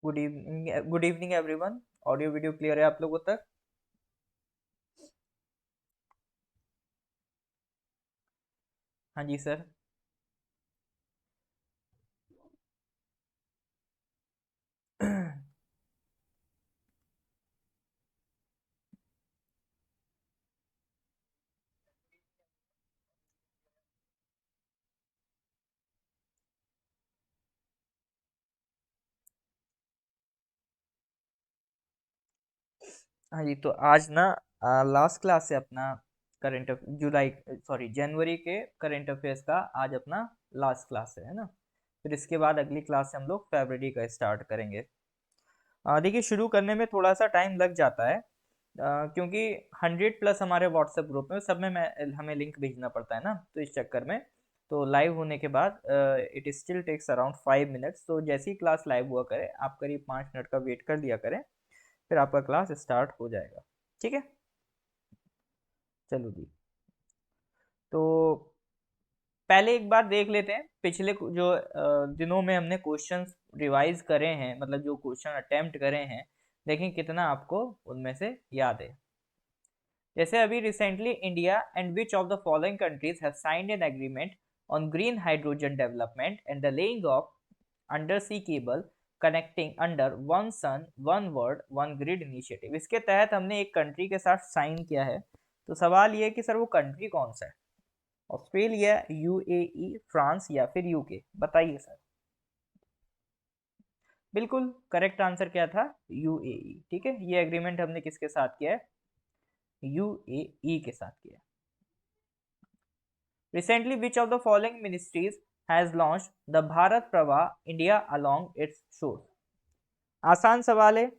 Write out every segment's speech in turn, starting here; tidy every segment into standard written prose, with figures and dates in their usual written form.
Good evening everyone. Audio video clear है आप लोगों तक? हाँ जी सर। हाँ जी, तो आज ना लास्ट क्लास है अपना करंट जुलाई सॉरी जनवरी के करंट अफेयर्स का। आज अपना लास्ट क्लास है ना। फिर इसके बाद अगली क्लास से हम लोग फरवरी का स्टार्ट करेंगे। देखिए, शुरू करने में थोड़ा सा टाइम लग जाता है, क्योंकि 100+ हमारे व्हाट्सएप ग्रुप में सब में हमें लिंक भेजना पड़ता है ना, तो इस चक्कर में तो लाइव होने के बाद it still takes around 5 minutes. तो जैसी क्लास लाइव हुआ करे आप करीब 5 मिनट का वेट कर लिया करें, फिर आपका क्लास स्टार्ट हो जाएगा। ठीक है, चलो जी। तो पहले एक बार देख लेते हैं पिछले जो दिनों में हमने क्वेश्चंस रिवाइज करे हैं, मतलब जो क्वेश्चन अटेम्प्ट करे हैं, देखें कितना आपको उनमें से याद है। जैसे अभी recently India and which of the following countries have signed an agreement on green hydrogen development and the laying of under sea cable connecting under one sun one world one grid initiative. इसके तहत हमने एक country के साथ sign किया है। तो सवाल ये है कि सर वो कंट्री कौन सा है? ऑस्ट्रेलिया, यूएई, फ्रांस या फिर यूके? बताइए सर। बिल्कुल करेक्ट आंसर क्या था? यूएई। ठीक है, ये एग्रीमेंट हमने किसके साथ किया है? यूएई के साथ किया है। Recently, which of the following ministries has launched the Bharat Prava India along its shores? आसान सवाल है।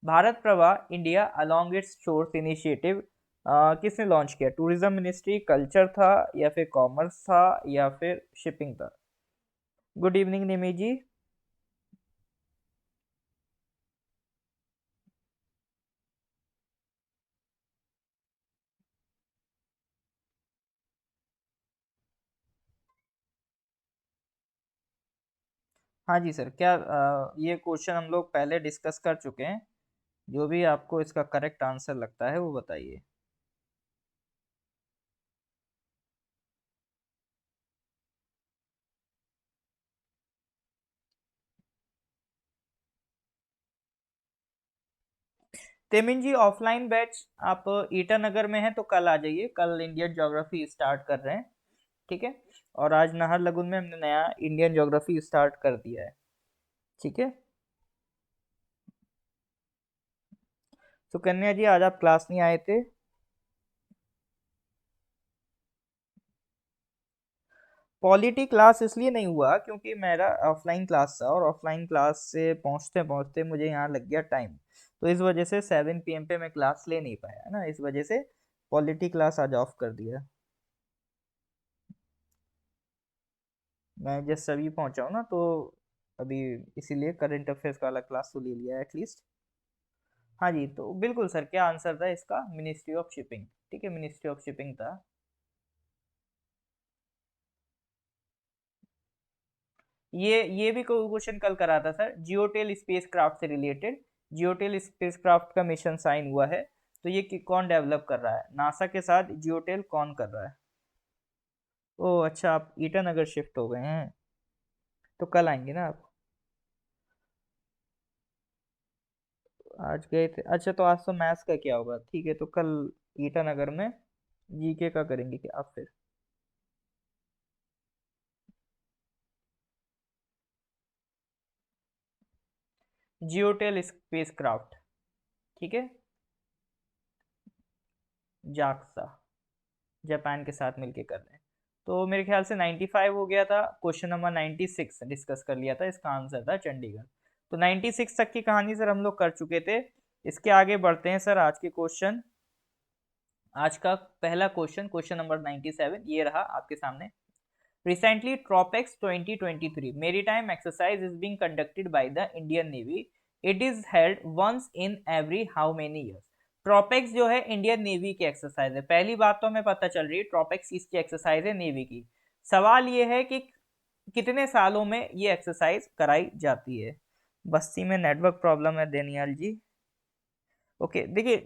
भारत प्रवाह India along it's shores initiative किसने लॉन्च किया? टूरिज्म मिनिस्ट्री, कल्चर था या फिर कॉमर्स था या फिर शिपिंग था? गुड इवनिंग निमी जी। हाँ जी सर, क्या ये क्वेश्चन हम लोग पहले डिस्कस कर चुके हैं? जो भी आपको इसका करेक्ट आंसर लगता है वो बताइए। तेमिन जी, ऑफलाइन बैच आप ईटानगर में हैं तो कल आ जाइए, कल इंडियन ज्योग्राफी स्टार्ट कर रहे हैं। ठीक है, और आज नाहरलगुन में हमने नया इंडियन ज्योग्राफी स्टार्ट कर दिया है। ठीक है, सुकन्या जी आज आप क्लास नहीं आए थे। पॉलिटी क्लास इसलिए नहीं हुआ क्योंकि मेरा ऑफलाइन क्लास था, और ऑफलाइन क्लास से पहुंचते पहुंचते मुझे यहाँ लग गया टाइम। तो इस वजह से 7 PM पे मैं क्लास ले नहीं पाया ना, इस वजह से पॉलिटी क्लास आज ऑफ कर दिया। मैं जस्ट सभी पहुंचा हूँ ना, तो अभी इसीलिए करंट अफेयर्स का अलग क्लास तो ले लिया एटलीस्ट। हाँ जी, तो बिल्कुल सर, क्या आंसर था इसका? Ministry of shipping. ठीक है, मिनिस्ट्री ऑफ शिपिंग था। ये भी क्वेश्चन कल करा था सर, जियोटेल स्पेसक्राफ्ट से रिलेटेड। जियोटेल स्पेसक्राफ्ट का मिशन साइन हुआ है, तो ये कौन डेवलप कर रहा है? नासा के साथ जियोटेल कौन कर रहा है? ओह अच्छा, आप ईटानगर शिफ्ट हो गए हैं, तो कल आएंगे ना आप? आज गए थे, अच्छा। तो आज तो मैथ्स का क्या होगा? ठीक है, तो कल ईटानगर में जीके का करेंगे क्या आप फिर? जियोटेल स्पेसक्राफ्ट। ठीक है, जाक्सा, जापान के साथ मिलके कर रहे हैं। तो मेरे ख्याल से 95 हो गया था, क्वेश्चन नंबर 96 डिस्कस कर लिया था, इसका आंसर था चंडीगढ़। तो 96 तक की कहानी सर हम लोग कर चुके थे। इसके आगे बढ़ते हैं सर, आज के क्वेश्चन। आज का पहला क्वेश्चन, क्वेश्चन नंबर 97, ये रहा आपके सामने। Recently, TROPEX 2023 maritime exercise is being conducted by the Indian Navy. It is held once in every how many years? TROPEX जो है इंडियन नेवी की एक्सरसाइज है। पहली बात तो हमें पता चल रही है ट्रॉपेक्स किसकी एक्सरसाइज है? नेवी की। सवाल ये है कि कितने सालों में ये एक्सरसाइज कराई जाती है? बस्ती में नेटवर्क प्रॉब्लम है डेनियल जी। ओके देखिए,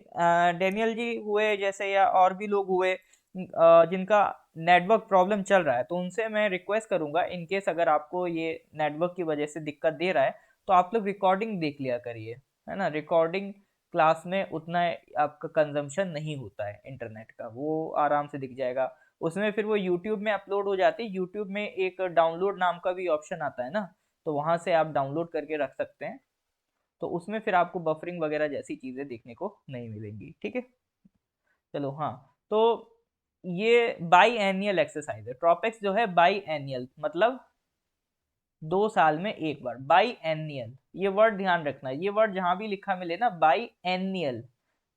डेनियल जी हुए जैसे या और भी लोग हुए जिनका नेटवर्क प्रॉब्लम चल रहा है, तो उनसे मैं रिक्वेस्ट करूंगा इन केस अगर आपको ये नेटवर्क की वजह से दिक्कत दे रहा है तो आप लोग रिकॉर्डिंग देख लिया करिए, है ना। रिकॉर्डिंग क्लास में उतना आपका कंजम्पशन नहीं होता है इंटरनेट का, वो आराम से दिख जाएगा। उसमें फिर वो यूट्यूब में अपलोड हो जाती है, यूट्यूब में एक डाउनलोड नाम का भी ऑप्शन आता है ना, तो वहां से आप डाउनलोड करके रख सकते हैं, तो उसमें फिर आपको बफरिंग वगैरह जैसी चीज़ें देखने को नहीं मिलेंगी, ठीक है। चलो हाँ, तो ये बाई एनियल एक्सरसाइज है, ट्रॉपिक्स जो है बाई एनियल मतलब 2 साल में एक बार, बाई एनियल ये वर्ड ध्यान रखना है, ये वर्ड जहां भी लिखा मिले ना बाई एनियल,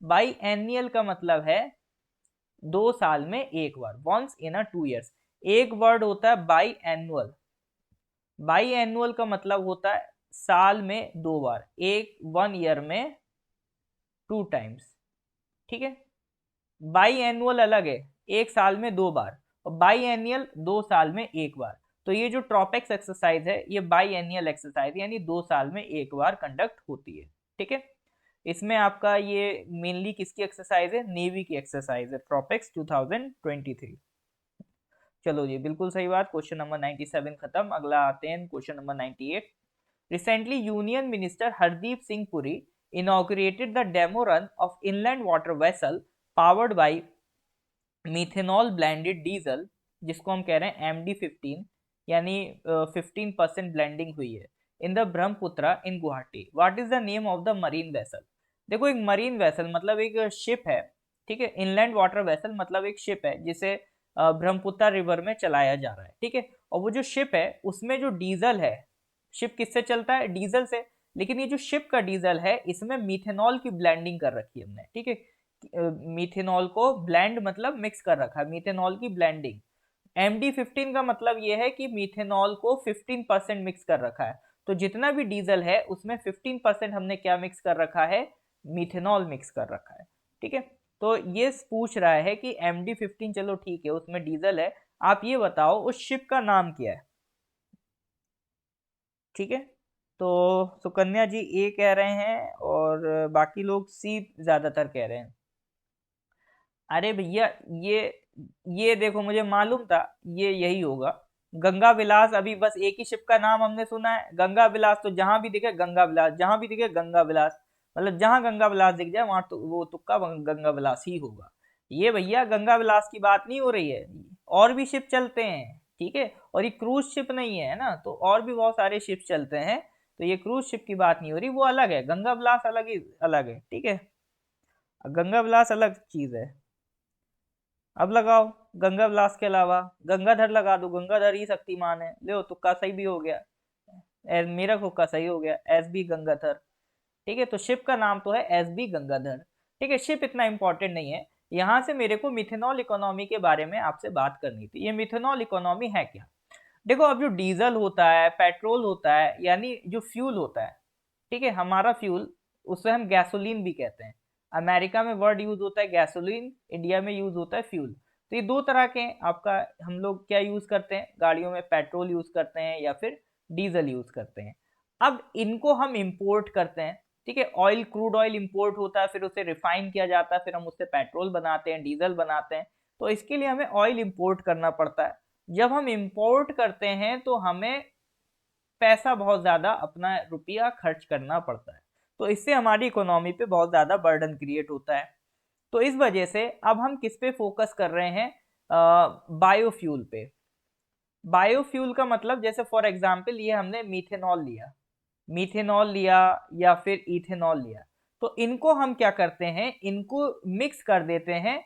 बाई एनियल का मतलब है 2 साल में एक बार, वंस इन अ 2 years। एक वर्ड होता है बाई एनुअल, बाई एनुअल का मतलब होता है साल में 2 बार, एक 1 year में 2 times, ठीक है। बाई एनुअल अलग है, एक साल में 2 बार, और बाई एनियल 2 साल में एक बार। तो ये जो ट्रॉपिक्स एक्सरसाइज है ये बाई एनियल एक्सरसाइज यानी 2 साल में एक बार कंडक्ट होती है, ठीक है। इसमें आपका ये मेनली किसकी एक्सरसाइज है, नेवी की एक्सरसाइज है, ट्रॉपिक्स 2023। चलो जी बिल्कुल सही बात, क्वेश्चन नंबर 97 खत्म, अगला आते हैं question number 98। Recently, Union Minister Hardeep Singh Puri inaugurated the demo run of inland water vessel powered by methanol blended diesel, जिसको हम कह रहे हैं MD15, यानी 15% ब्लेंडिंग हुई है, in the Brahmaputra in Guwahati. What is the name of the marine vessel? देखो एक मरीन वेसल मतलब एक शिप है, ठीक है। इनलैंड वाटर वेसल मतलब एक शिप है जिसे ब्रह्मपुत्रा रिवर में चलाया जा रहा है, ठीक है। और वो जो शिप है उसमें जो डीजल है, शिप किससे चलता है, डीजल से, लेकिन ये जो शिप का डीजल है इसमें मिथेनॉल की ब्लेंडिंग कर रखी है हमने, ठीक है। मिथेनॉल को ब्लेंड मतलब मिक्स कर रखा है, मिथेनॉल की ब्लेंडिंग। MD15 का मतलब ये है कि मिथेनॉल को 15% मिक्स कर रखा है, तो जितना भी डीजल है उसमें 15% हमने क्या मिक्स कर रखा है, मिथेनॉल मिक्स कर रखा है, ठीक है। तो ये पूछ रहा है कि MD15 चलो ठीक है उसमें डीजल है, आप ये बताओ उस शिप का नाम क्या है, ठीक है। तो सुकन्या जी ए कह रहे हैं और बाकी लोग सी ज्यादातर कह रहे हैं। अरे भैया ये ये देखो मुझे मालूम था ये यही होगा, गंगा विलास, अभी बस एक ही शिप का नाम हमने सुना है गंगा विलास, तो जहां भी दिखे गंगा विलास, जहां भी दिखे गंगा विलास, मतलब जहां गंगा विलास दिख जाए वहां तो वो तुक्का गंगा विलास ही होगा। ये भैया गंगा विलास की बात नहीं हो रही है, और भी शिप चलते हैं, ठीक है। और ये क्रूज शिप नहीं है ना, तो और भी बहुत सारे शिप चलते हैं, तो ये क्रूज शिप की बात नहीं हो रही, वो अलग है, गंगा विलास अलग ही अलग है, ठीक है। गंगा विलास अलग चीज है। अब लगाओ गंगा विलास के अलावा गंगाधर लगा दो, गंगाधर ही शक्तिमान है, ले तुक्का सही भी हो गया, मेरा तुक्का सही हो गया, SB गंगाधर, ठीक है। तो शिप का नाम तो है SB गंगाधर, ठीक है। शिप इतना इंपॉर्टेंट नहीं है, यहां से मेरे को मिथेनॉल इकोनॉमी के बारे में आपसे बात करनी थी। ये मिथेनॉल इकोनॉमी है क्या? देखो अब जो डीजल होता है, पेट्रोल होता है, यानी जो फ्यूल होता है, ठीक है, हमारा फ्यूल, उसे हम गैसोलीन भी कहते हैं। अमेरिका में वर्ड यूज होता है गैसोलीन, इंडिया में यूज होता है फ्यूल। तो ये दो तरह के हैं आपका, हम लोग क्या यूज करते हैं गाड़ियों में, पेट्रोल यूज करते हैं या फिर डीजल यूज करते हैं। अब इनको हम इंपोर्ट करते हैं, ठीक है। ऑयल, क्रूड ऑयल इंपोर्ट होता है, फिर उसे रिफाइन किया जाता है, फिर हम उससे पेट्रोल बनाते हैं, डीजल बनाते हैं। तो इसके लिए हमें ऑयल इंपोर्ट करना पड़ता है। जब हम इंपोर्ट करते हैं तो हमें पैसा बहुत ज्यादा, अपना रुपया खर्च करना पड़ता है, तो इससे हमारी इकोनॉमी पे बहुत ज्यादा बर्डन क्रिएट होता है। तो इस वजह से अब हम किस पे फोकस कर रहे हैं, बायोफ्यूल पे। बायोफ्यूल का मतलब जैसे फॉर एग्जांपल ये हमने मीथेनॉल लिया, मीथेनॉल लिया या फिर इथेनॉल लिया, तो इनको हम क्या करते हैं, इनको मिक्स कर देते हैं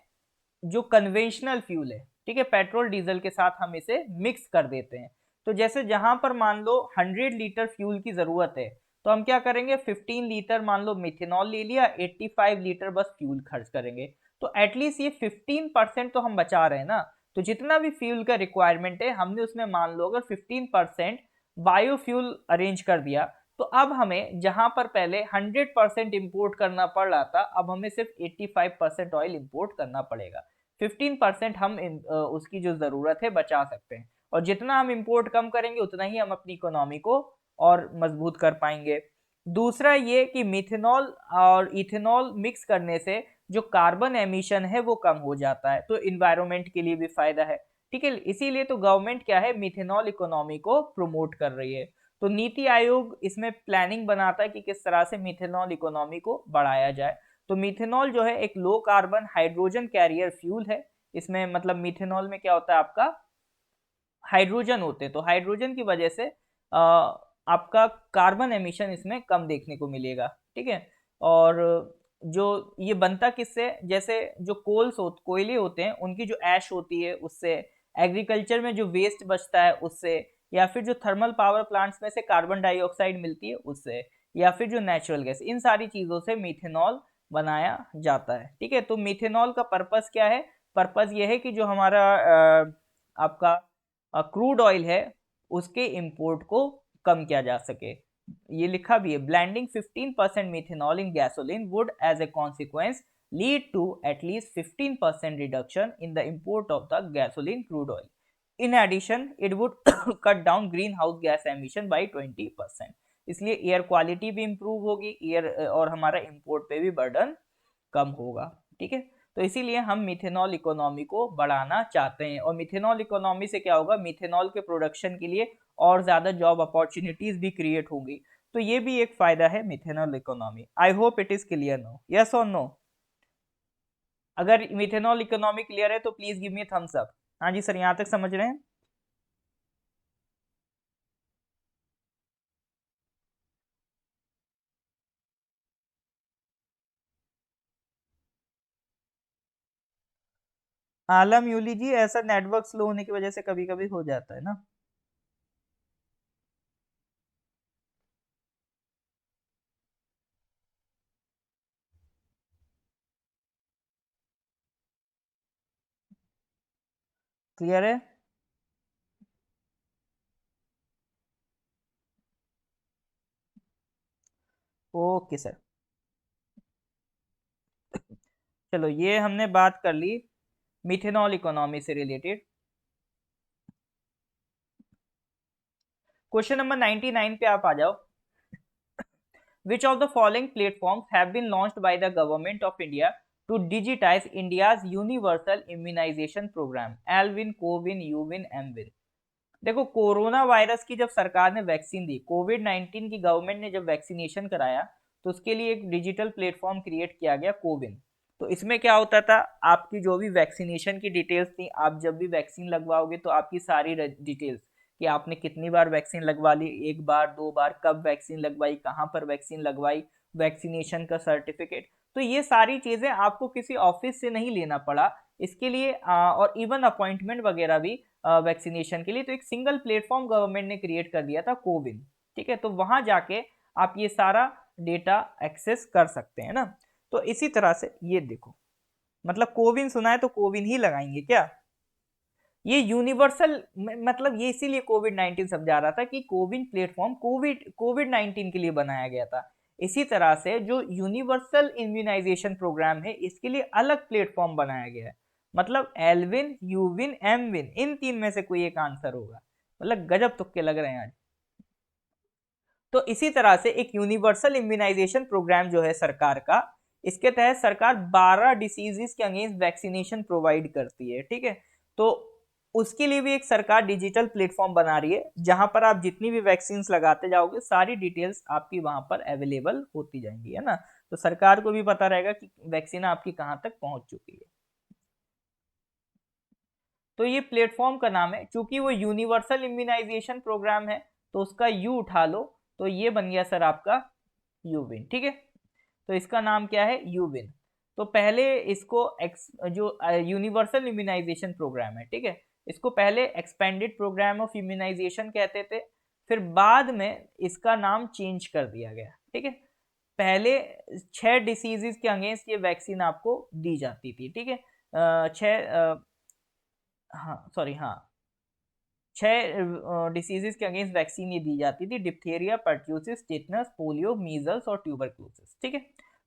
जो कन्वेंशनल फ्यूल है, ठीक है, पेट्रोल डीजल के साथ हम इसे मिक्स कर देते हैं। तो जैसे जहां पर मान लो 100 लीटर फ्यूल की जरूरत है, तो हम क्या करेंगे, 15 लीटर मान लो मिथेनॉल ले लिया, 85 लीटर बस फ्यूल खर्च करेंगे। तो एटलीस्ट ये 15% तो हम बचा रहे हैं ना। तो जितना भी फ्यूल का रिक्वायरमेंट है हमने उसमें मान लो अगर 15% बायोफ्यूल अरेंज कर दिया, तो अब हमें जहां पर पहले 100% इंपोर्ट करना पड़ रहा था, अब हमें सिर्फ 85% ऑयल इंपोर्ट करना पड़ेगा। 15% हम उसकी जो जरूरत है बचा सकते हैं, और जितना हम इंपोर्ट कम करेंगे उतना ही हम अपनी इकोनॉमी को और मजबूत कर पाएंगे। दूसरा ये कि मिथेनॉल और इथेनॉल मिक्स करने से जो कार्बन एमिशन है वो कम हो जाता है, तो इन्वायरमेंट के लिए भी फायदा है। ठीक है, इसीलिए तो गवर्नमेंट क्या है, मिथेनॉल इकोनॉमी को प्रमोट कर रही है। तो नीति आयोग इसमें प्लानिंग बनाता है कि किस तरह से मिथेनॉल इकोनॉमी को बढ़ाया जाए। तो मिथेनॉल जो है एक low carbon hydrogen carrier fuel है। इसमें मतलब मिथेनॉल में क्या होता है, आपका हाइड्रोजन होते हैं, तो हाइड्रोजन की वजह से आपका कार्बन एमिशन इसमें कम देखने को मिलेगा। ठीक है, और जो ये बनता किससे, जैसे जो कोयले होते हैं उनकी जो ऐश होती है उससे, एग्रीकल्चर में जो वेस्ट बचता है उससे, या फिर जो थर्मल पावर प्लांट्स में से कार्बन डाइऑक्साइड मिलती है उससे, या फिर जो नेचुरल गैस, इन सारी चीजों से मिथेनॉल बनाया जाता है। ठीक है, तो मिथेनॉल का पर्पस क्या है, पर्पस ये है कि जो हमारा आपका क्रूड ऑयल है उसके इंपोर्ट को कम किया जा सके। ये लिखा भी है, blending 15% methanol in gasoline would as a consequence lead to at least 15% reduction in the import of the gasoline crude oil. In addition it would cut down green house gas emission by 20%। इसलिए air quality भी improve होगी, air और हमारा import पे भी burden कम होगा। ठीक है, तो इसीलिए हम मिथेनॉल इकोनॉमी को बढ़ाना चाहते हैं, और मिथेनॉल इकोनॉमी से क्या होगा, मिथेनॉल के प्रोडक्शन के लिए और ज्यादा जॉब अपॉर्चुनिटीज भी क्रिएट होंगी। तो ये भी एक फायदा है methanol economy. I hope it is clear no, yes और नो। अगर मिथेनॉल इकोनॉमी क्लियर है तो please give me thumbs up. हाँ जी सर, यहाँ तक समझ रहे हैं। आलम यूली जी, ऐसा नेटवर्क स्लो होने की वजह से कभी कभी हो जाता है ना। क्लियर है। ओके सर, चलो ये हमने बात कर ली मिथेनॉल इकोनॉमी से रिलेटेड। क्वेश्चन नंबर 99 पे आप आ जाओ। Which of the following platforms have been launched by the government of India to digitize India's universal immunization program? Alvin, Covin, Uvin, Mvin। देखो, कोरोना वायरस की जब सरकार ने वैक्सीन दी, Covid 19 की गवर्नमेंट ने जब वैक्सीनेशन कराया, तो उसके लिए एक डिजिटल प्लेटफॉर्म क्रिएट किया गया, कोविन। तो इसमें क्या होता था, आपकी जो भी वैक्सीनेशन की डिटेल्स थी, आप जब भी वैक्सीन लगवाओगे तो आपकी सारी डिटेल्स, कि आपने कितनी बार वैक्सीन लगवा ली, एक बार दो बार, कब वैक्सीन लगवाई, कहाँ पर वैक्सीन लगवाई, वैक्सीनेशन का सर्टिफिकेट, तो ये सारी चीजें आपको किसी ऑफिस से नहीं लेना पड़ा इसके लिए, और इवन अपॉइंटमेंट वगैरह भी वैक्सीनेशन के लिए, तो एक सिंगल प्लेटफॉर्म गवर्नमेंट ने क्रिएट कर दिया था, कोविन। ठीक है, तो वहां जाके आप ये सारा डेटा एक्सेस कर सकते हैं ना। तो इसी तरह से ये देखो, मतलब कोविन सुना है तो कोविन ही लगाएंगे क्या। ये यूनिवर्सल, मतलब ये इसीलिए कोविड 19 समझा रहा था कि कोविन प्लेटफॉर्म कोविड कोविड 19 के लिए बनाया गया था। इसी तरह से जो यूनिवर्सल इम्यूनाइजेशन प्रोग्राम है इसके लिए अलग प्लेटफॉर्म बनाया गया है। मतलब एलविन, यूविन, एमविन, इन तीन में से कोई एक आंसर होगा। मतलब गजब तुक्के लग रहे हैं आज। तो इसी तरह से एक यूनिवर्सल इम्यूनाइजेशन प्रोग्राम जो है सरकार का, इसके तहत सरकार 12 डिसीजेस के अगेंस्ट वैक्सीनेशन प्रोवाइड करती है। ठीक है, तो उसके लिए भी एक सरकार डिजिटल प्लेटफॉर्म बना रही है, जहां पर आप जितनी भी वैक्सीन लगाते जाओगे सारी डिटेल्स आपकी वहां पर अवेलेबल होती जाएंगी, है ना। तो सरकार को भी पता रहेगा कि वैक्सीन आपकी कहां तक पहुंच चुकी है। तो ये प्लेटफॉर्म का नाम है, चूंकि वो यूनिवर्सल इम्यूनाइजेशन प्रोग्राम है, तो उसका यू उठा लो, तो ये बन गया सर आपका यूविन। ठीक है, तो इसका नाम क्या है, यूविन। तो पहले इसको जो यूनिवर्सल इम्यूनाइजेशन प्रोग्राम है, ठीक है, इसको पहले एक्सपेंडेड प्रोग्राम ऑफ इम्यूनाइजेशन कहते थे, फिर बाद में इसका नाम चेंज कर दिया गया। ठीक है, पहले 6 डिसीजेस के अगेंस्ट ये वैक्सीन आपको दी जाती थी। ठीक है, छह, हाँ सॉरी, हाँ, 6 डिसीजेस के अगेंस्ट वैक्सीन ये दी जाती थी, diphtheria, pertussis, tetanus, polio, measles और ट्यूबरक्लोसिस। ठीक है,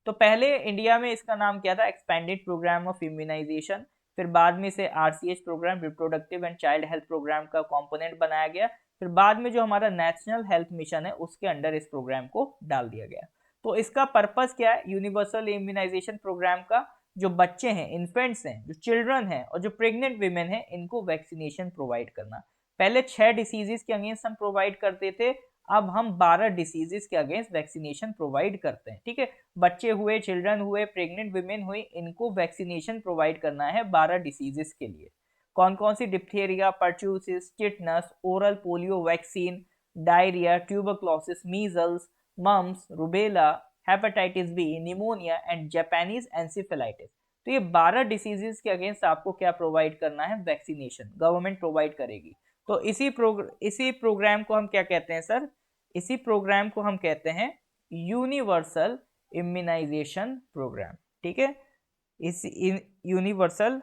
तो पहले इंडिया में इसका नाम क्या था, एक्सपेंडेड प्रोग्राम ऑफ इम्यूनाइजेशन। फिर बाद में से RCH program, reproductive and child health program का कंपोनेंट बनाया गया। फिर बाद में जो हमारा नेशनल हेल्थ मिशन है उसके अंडर इस प्रोग्राम को डाल दिया गया। तो इसका पर्पस क्या है यूनिवर्सल इम्यूनाइजेशन प्रोग्राम का? जो बच्चे हैं, इन्फेंट्स हैं, जो चिल्ड्रन हैं और जो प्रेग्नेंट वीमेन हैं, इनको वैक्सीनेशन प्रोवाइड करना। पहले 6 डिसीजेस के अगेंस्ट हम प्रोवाइड करते थे, अब हम 12 डिसीजेस के अगेंस्ट वैक्सीनेशन प्रोवाइड करते हैं। ठीक है, बच्चे हुए, चिल्ड्रन हुए, प्रेग्नेंट विमेन हुई, इनको वैक्सीनेशन प्रोवाइड करना है 12 डिसीजेस के लिए। कौन कौन सी? Diphtheria, pertussis, tetanus, oral polio vaccine, diarrhoea, tuberculosis, measles, mumps, rubella, hepatitis B, pneumonia and Japanese encephalitis. तो ये 12 डिसीजेस के अगेंस्ट आपको क्या प्रोवाइड करना है? वैक्सीनेशन गवर्नमेंट प्रोवाइड करेगी। तो इसी प्रोग्राम को हम क्या कहते हैं सर? इसी प्रोग्राम को हम कहते हैं यूनिवर्सल इम्यूनाइजेशन प्रोग्राम। ठीक है, इस यूनिवर्सल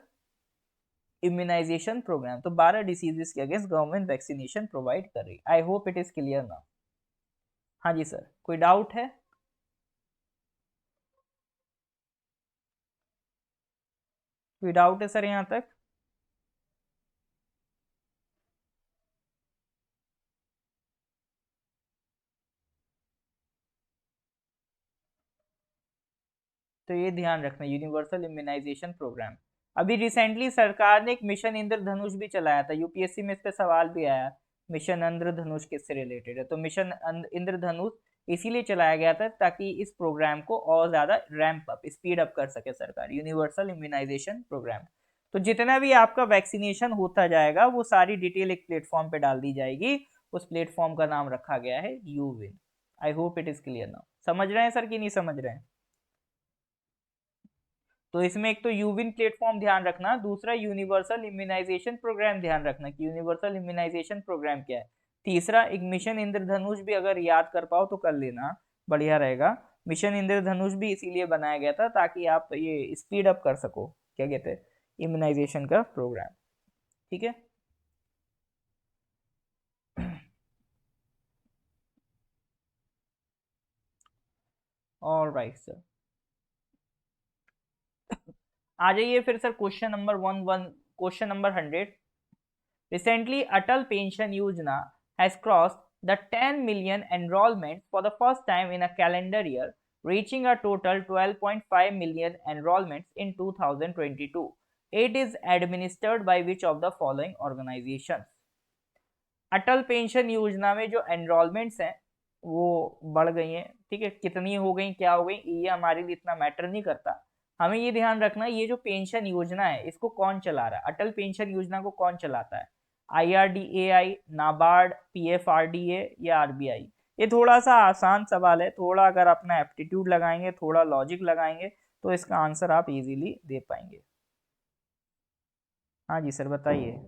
इम्यूनाइजेशन प्रोग्राम। तो 12 डिसीजेस के अगेंस्ट गवर्नमेंट वैक्सीनेशन प्रोवाइड कर रही। आई hope it is clear now. हाँ जी सर, कोई डाउट है? कोई डाउट है सर यहाँ तक? तो ये ध्यान रखना, यूनिवर्सल इम्यूनाइजेशन प्रोग्राम। अभी रिसेंटली सरकार ने एक मिशन इंद्रधनुष भी चलाया था, यूपीएससी में इस पे सवाल भी आया, मिशन इंद्रधनुष किससे रिलेटेड है? तो मिशन इंद्रधनुष इसीलिए चलाया गया था ताकि इस प्रोग्राम को और ज्यादा रैंप अप, स्पीड अप कर सके सरकार, यूनिवर्सल इम्यूनाइजेशन प्रोग्राम। तो जितना भी आपका वैक्सीनेशन होता जाएगा वो सारी डिटेल एक प्लेटफॉर्म पे डाल दी जाएगी। उस प्लेटफॉर्म का नाम रखा गया है यूविन। I hope it is clear now. समझ रहे हैं सर कि नहीं समझ रहे हैं? तो इसमें एक तो यूविन प्लेटफॉर्म ध्यान रखना, दूसरा यूनिवर्सल इम्यूनाइजेशन प्रोग्राम ध्यान रखना कि यूनिवर्सल इम्यूनाइजेशन प्रोग्राम क्या है। तीसरा एक मिशन इंद्रधनुष भी अगर याद कर पाओ तो कर लेना, बढ़िया रहेगा। मिशन इंद्रधनुष भी इसीलिए बनाया गया था ताकि आप ये स्पीड अप कर सको, क्या कहते हैं, इम्यूनाइजेशन का प्रोग्राम। ठीक है। ऑल राइट सर, आ जाइए फिर sir question number 11, question number 100। Recently, Atal Pension Yojana has crossed the 10 million enrollment for the first time in a calendar year, reaching a total 12.5 million enrollments in 2022. It is administered by which of the following organizations? Atal pension योजना में जो enrolments हैं वो बढ़ गई हैं। ठीक है, कितनी हो गई, क्या हो गई, ये हमारे लिए इतना मैटर नहीं करता। हमें ये ध्यान रखना ये जो पेंशन योजना है इसको कौन चला रहा है, अटल पेंशन योजना को कौन चलाता है? IRDAI, नाबार्ड, PFRDA या RBI? ये थोड़ा सा आसान सवाल है, थोड़ा अगर अपना एप्टीट्यूड लगाएंगे, थोड़ा लॉजिक लगाएंगे तो इसका आंसर आप इजीली दे पाएंगे। हाँ जी सर बताइए।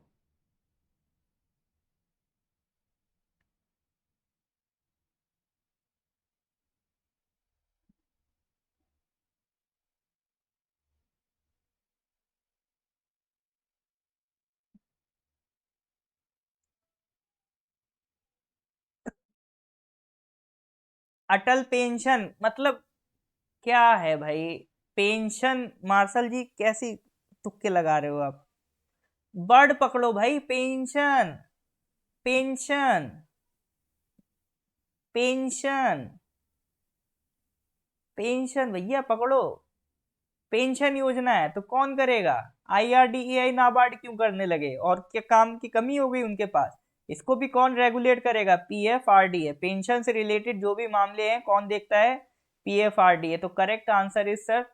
अटल पेंशन मतलब क्या है भाई? पेंशन, मार्शल जी कैसी तुक्के लगा रहे हो आप? वर्ड पकड़ो भाई, पेंशन, पेंशन, पेंशन, पेंशन भैया पकड़ो। पेंशन योजना है तो कौन करेगा? IRDAI, नाबार्ड क्यों करने लगे? और क्या काम की कमी हो गई उनके पास? इसको भी कौन रेगुलेट करेगा? PFRDA। पेंशन से रिलेटेड जो भी मामले हैं कौन देखता है? PFRDA। तो correct answer is sir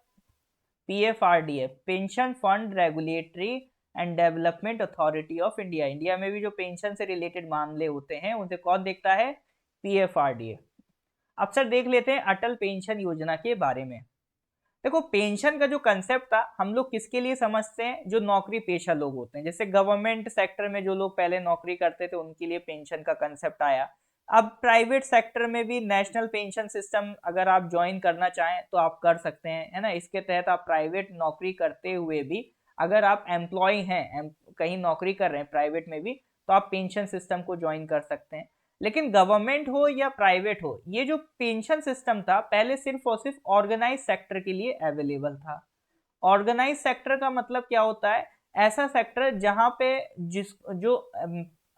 PFRDA, pension fund regulatory and development authority of India. India में भी जो पेंशन से रिलेटेड मामले होते हैं उनसे कौन देखता है? PFRDA। अब सर देख लेते हैं अटल पेंशन योजना के बारे में। देखो पेंशन का जो कंसेप्ट था हम लोग किसके लिए समझते हैं? जो नौकरी पेशा लोग होते हैं, जैसे गवर्नमेंट सेक्टर में जो लोग पहले नौकरी करते थे उनके लिए पेंशन का कंसेप्ट आया। अब प्राइवेट सेक्टर में भी नेशनल पेंशन सिस्टम अगर आप ज्वाइन करना चाहें तो आप कर सकते हैं, है ना। इसके तहत आप प्राइवेट नौकरी करते हुए भी अगर आप एम्प्लॉय हैं, कहीं नौकरी कर रहे हैं प्राइवेट में भी, तो आप पेंशन सिस्टम को ज्वाइन कर सकते हैं। लेकिन गवर्नमेंट हो या प्राइवेट हो, ये जो पेंशन सिस्टम था पहले सिर्फ और सिर्फ ऑर्गेनाइज सेक्टर के लिए अवेलेबल था। ऑर्गेनाइज सेक्टर का मतलब क्या होता है? ऐसा सेक्टर जहां पे जिस जो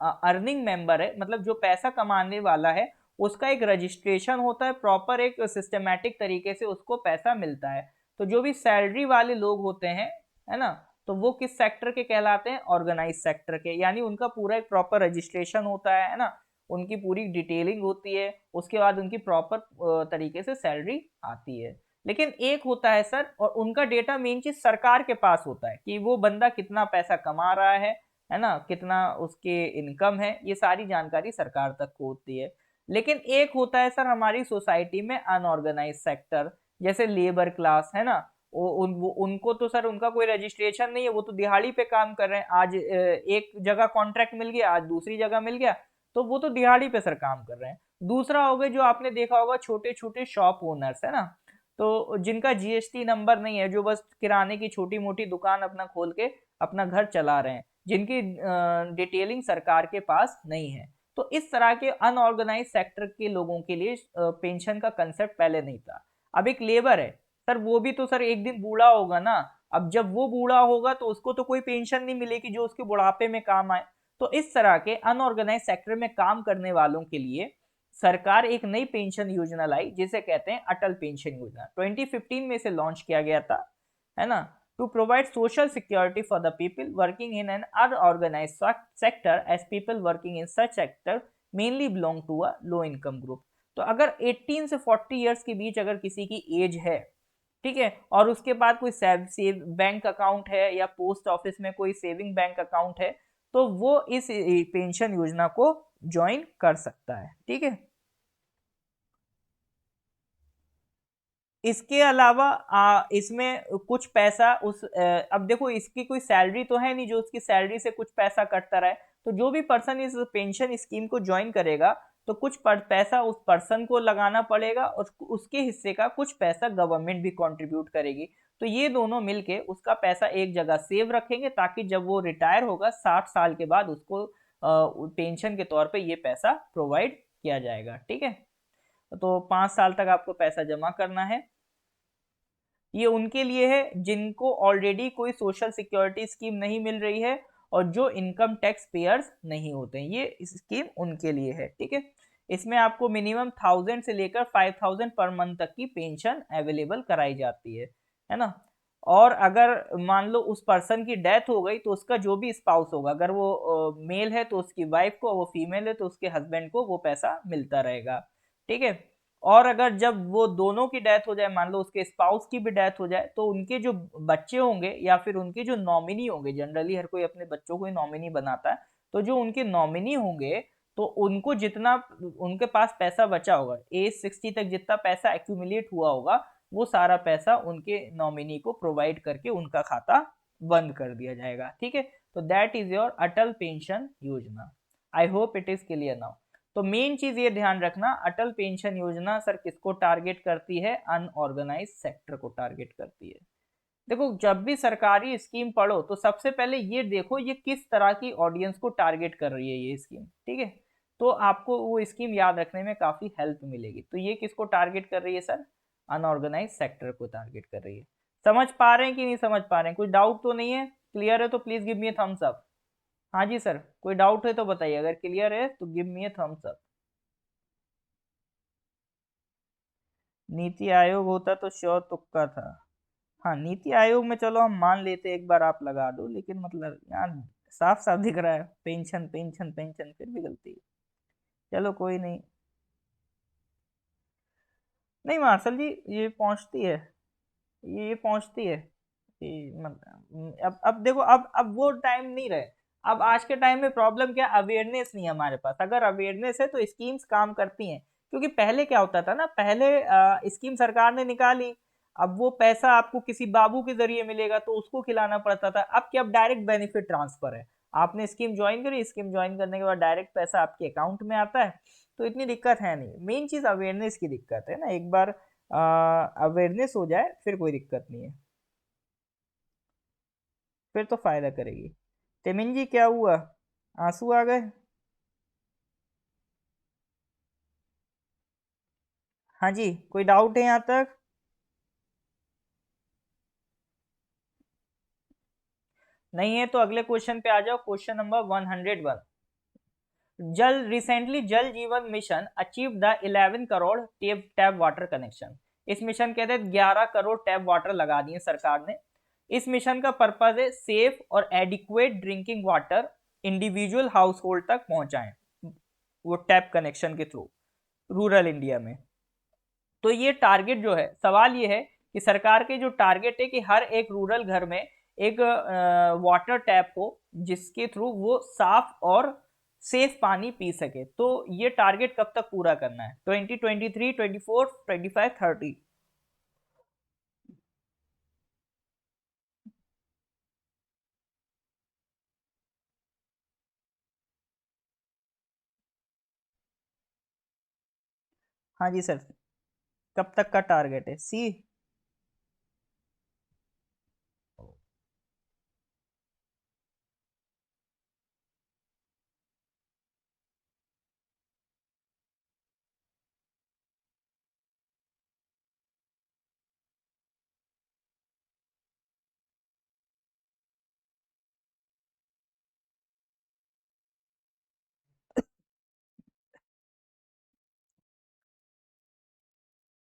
अर्निंग मेंबर है, मतलब जो पैसा कमाने वाला है, उसका एक रजिस्ट्रेशन होता है, प्रॉपर एक सिस्टमेटिक तरीके से उसको पैसा मिलता है। तो जो भी सैलरी वाले लोग होते हैं, है ना, तो वो किस सेक्टर के कहलाते हैं? ऑर्गेनाइज सेक्टर के। यानी उनका पूरा एक प्रॉपर रजिस्ट्रेशन होता है ना, उनकी पूरी डिटेलिंग होती है, उसके बाद उनकी प्रॉपर तरीके से सैलरी आती है। लेकिन एक होता है सर, और उनका डेटा मेन चीज सरकार के पास होता है कि वो बंदा कितना पैसा कमा रहा है ना, कितना उसके इनकम है, ये सारी जानकारी सरकार तक को होती है। लेकिन एक होता है सर हमारी सोसाइटी में अनऑर्गेनाइज सेक्टर, जैसे लेबर क्लास, है ना, उनको तो सर उनका कोई रजिस्ट्रेशन नहीं है, वो तो दिहाड़ी पे काम कर रहे हैं। आज एक जगह कॉन्ट्रैक्ट मिल गया, आज दूसरी जगह मिल गया, तो वो तो दिहाड़ी पे सर काम कर रहे हैं। दूसरा हो गया जो आपने देखा होगा, छोटे छोटे शॉप ओनर्स, है ना, तो जिनका जीएसटी नंबर नहीं है, जो बस किराने की छोटी मोटी दुकान अपना खोल के अपना घर चला रहे हैं, जिनकी डिटेलिंग सरकार के पास नहीं है। तो इस तरह के अनऑर्गेनाइज सेक्टर के लोगों के लिए पेंशन का कंसेप्ट पहले नहीं था। अब एक लेबर है सर, वो भी तो सर एक दिन बूढ़ा होगा ना। अब जब वो बूढ़ा होगा तो उसको तो कोई पेंशन नहीं मिलेगी जो उसके बुढ़ापे में काम आए। तो इस तरह के अनऑर्गेनाइज सेक्टर में काम करने वालों के लिए सरकार एक नई पेंशन योजना लाई, जिसे कहते हैं अटल पेंशन योजना। 2015 में इसे लॉन्च किया गया था, है ना, to provide social security for the people working in an unorganised sector, as people working in such sector mainly belong to a low income group. तो अगर 18 से 40 इयर्स के बीच अगर किसी की एज है, ठीक है, और उसके बाद कोई सेव बैंक अकाउंट है या पोस्ट ऑफिस में कोई सेविंग बैंक अकाउंट है, तो वो इस पेंशन योजना को ज्वाइन कर सकता है। ठीक है, इसके अलावा इसमें कुछ पैसा अब देखो, इसकी कोई सैलरी तो है नहीं जो उसकी सैलरी से कुछ पैसा कटता रहे। तो जो भी पर्सन इस पेंशन स्कीम को ज्वाइन करेगा, तो कुछ पैसा उस पर्सन को लगाना पड़ेगा, और उसके हिस्से का कुछ पैसा गवर्नमेंट भी कंट्रीब्यूट करेगी। तो ये दोनों मिलके उसका पैसा एक जगह सेव रखेंगे, ताकि जब वो रिटायर होगा 60 साल के बाद, उसको पेंशन के तौर पे ये पैसा प्रोवाइड किया जाएगा। ठीक है, तो 5 साल तक आपको पैसा जमा करना है। ये उनके लिए है जिनको ऑलरेडी कोई सोशल सिक्योरिटी स्कीम नहीं मिल रही है, और जो इनकम टैक्स पेयर्स नहीं होते हैं, ये स्कीम उनके लिए है। ठीक है, इसमें आपको मिनिमम 1000 से लेकर 5000 पर मंथ तक की पेंशन अवेलेबल कराई जाती है ना। और अगर मान लो उस पर्सन की डेथ हो गई, तो उसका जो भी स्पाउस होगा, अगर वो मेल है तो उसकी वाइफ को, वो फीमेल है तो उसके हस्बैंड को वो पैसा मिलता रहेगा। ठीक है, और अगर जब वो दोनों की डेथ हो जाए, मान लो उसके स्पाउस की भी डेथ हो जाए, तो उनके जो बच्चे होंगे या फिर उनके जो नॉमिनी होंगे, जनरली हर कोई अपने बच्चों को ही नॉमिनी बनाता है, तो जो उनके नॉमिनी होंगे, तो उनको जितना उनके पास पैसा बचा होगा, एज 60 तक जितना पैसा एक्यूमुलेट हुआ होगा, वो सारा पैसा उनके नॉमिनी को प्रोवाइड करके उनका खाता बंद कर दिया जाएगा। ठीक है, तो that is your Atal pension Yojana. I hope it is clear now. तो मेन चीज ये ध्यान रखना, अटल पेंशन योजना सर किसको टारगेट करती है? अनऑर्गेनाइज सेक्टर को टारगेट करती है। देखो, जब भी सरकारी स्कीम पढ़ो तो सबसे पहले ये देखो ये किस तरह की ऑडियंस को टारगेट कर रही है ये स्कीम। ठीक है, तो आपको वो स्कीम याद रखने में काफी हेल्प मिलेगी। तो ये किसको टारगेट कर रही है सर? अनऑर्गेनाइज सेक्टर को टारगेट कर रही है। समझ पा रहे हैं कि नहीं समझ पा रहे हैं? कोई डाउट तो नहीं है? क्लियर है तो please give me a thumbs up. हाँ जी सर, कोई डाउट है तो बताइए, अगर क्लियर है तो give me a thumbs up. NITI Aayog होता तो श्योर तुक्का था। हाँ, नीति आयोग में चलो हम मान लेते एक बार आप लगा दो, लेकिन मतलब यहाँ साफ साफ दिख रहा है पेंशन पेंशन पेंशन, फिर भी गलती है। चलो कोई नहीं। नहीं मार्शल जी, ये पहुंचती है, ये पहुंचती है। अब देखो, अब वो टाइम नहीं रहे। अब आज के टाइम में प्रॉब्लम क्या, अवेयरनेस नहीं है हमारे पास। अगर अवेयरनेस है तो स्कीम्स काम करती हैं। क्योंकि पहले क्या होता था ना, पहले स्कीम सरकार ने निकाली, अब वो पैसा आपको किसी बाबू के जरिए मिलेगा तो उसको खिलाना पड़ता था। अब क्या, अब डायरेक्ट बेनिफिट ट्रांसफर है। आपने स्कीम ज्वाइन करी, स्कीम ज्वाइन करने के बाद डायरेक्ट पैसा आपके अकाउंट में आता है, तो इतनी दिक्कत है नहीं। मेन चीज अवेयरनेस की दिक्कत है ना, एक बार अवेयरनेस हो जाए फिर कोई दिक्कत नहीं है, फिर तो फायदा करेगी। तिमिन जी क्या हुआ, आंसू आ गए? हाँ जी, कोई डाउट है यहाँ तक? नहीं है तो अगले क्वेश्चन पे आ जाओ, क्वेश्चन नंबर 101। जल रिसेंटली जल जीवन mission achieve the 11 crore tap water connection. इस मिशन के तहत 11 करोड़ टैप वाटर लगा दिए सरकार ने। इस मिशन का पर्पज है सेफ और adequate drinking water individual house hold तक पहुंचाएं, वो टैप कनेक्शन के थ्रू रूरल इंडिया में। तो ये टारगेट जो है, सवाल ये है कि सरकार के जो टारगेट है कि हर एक रूरल घर में एक वाटर टैप हो जिसके थ्रू वो साफ और सेफ पानी पी सके। तो ये टारगेट कब तक पूरा करना है? 2023, 24, 25, 30। हाँ जी सर, कब तक का टारगेट है? सी।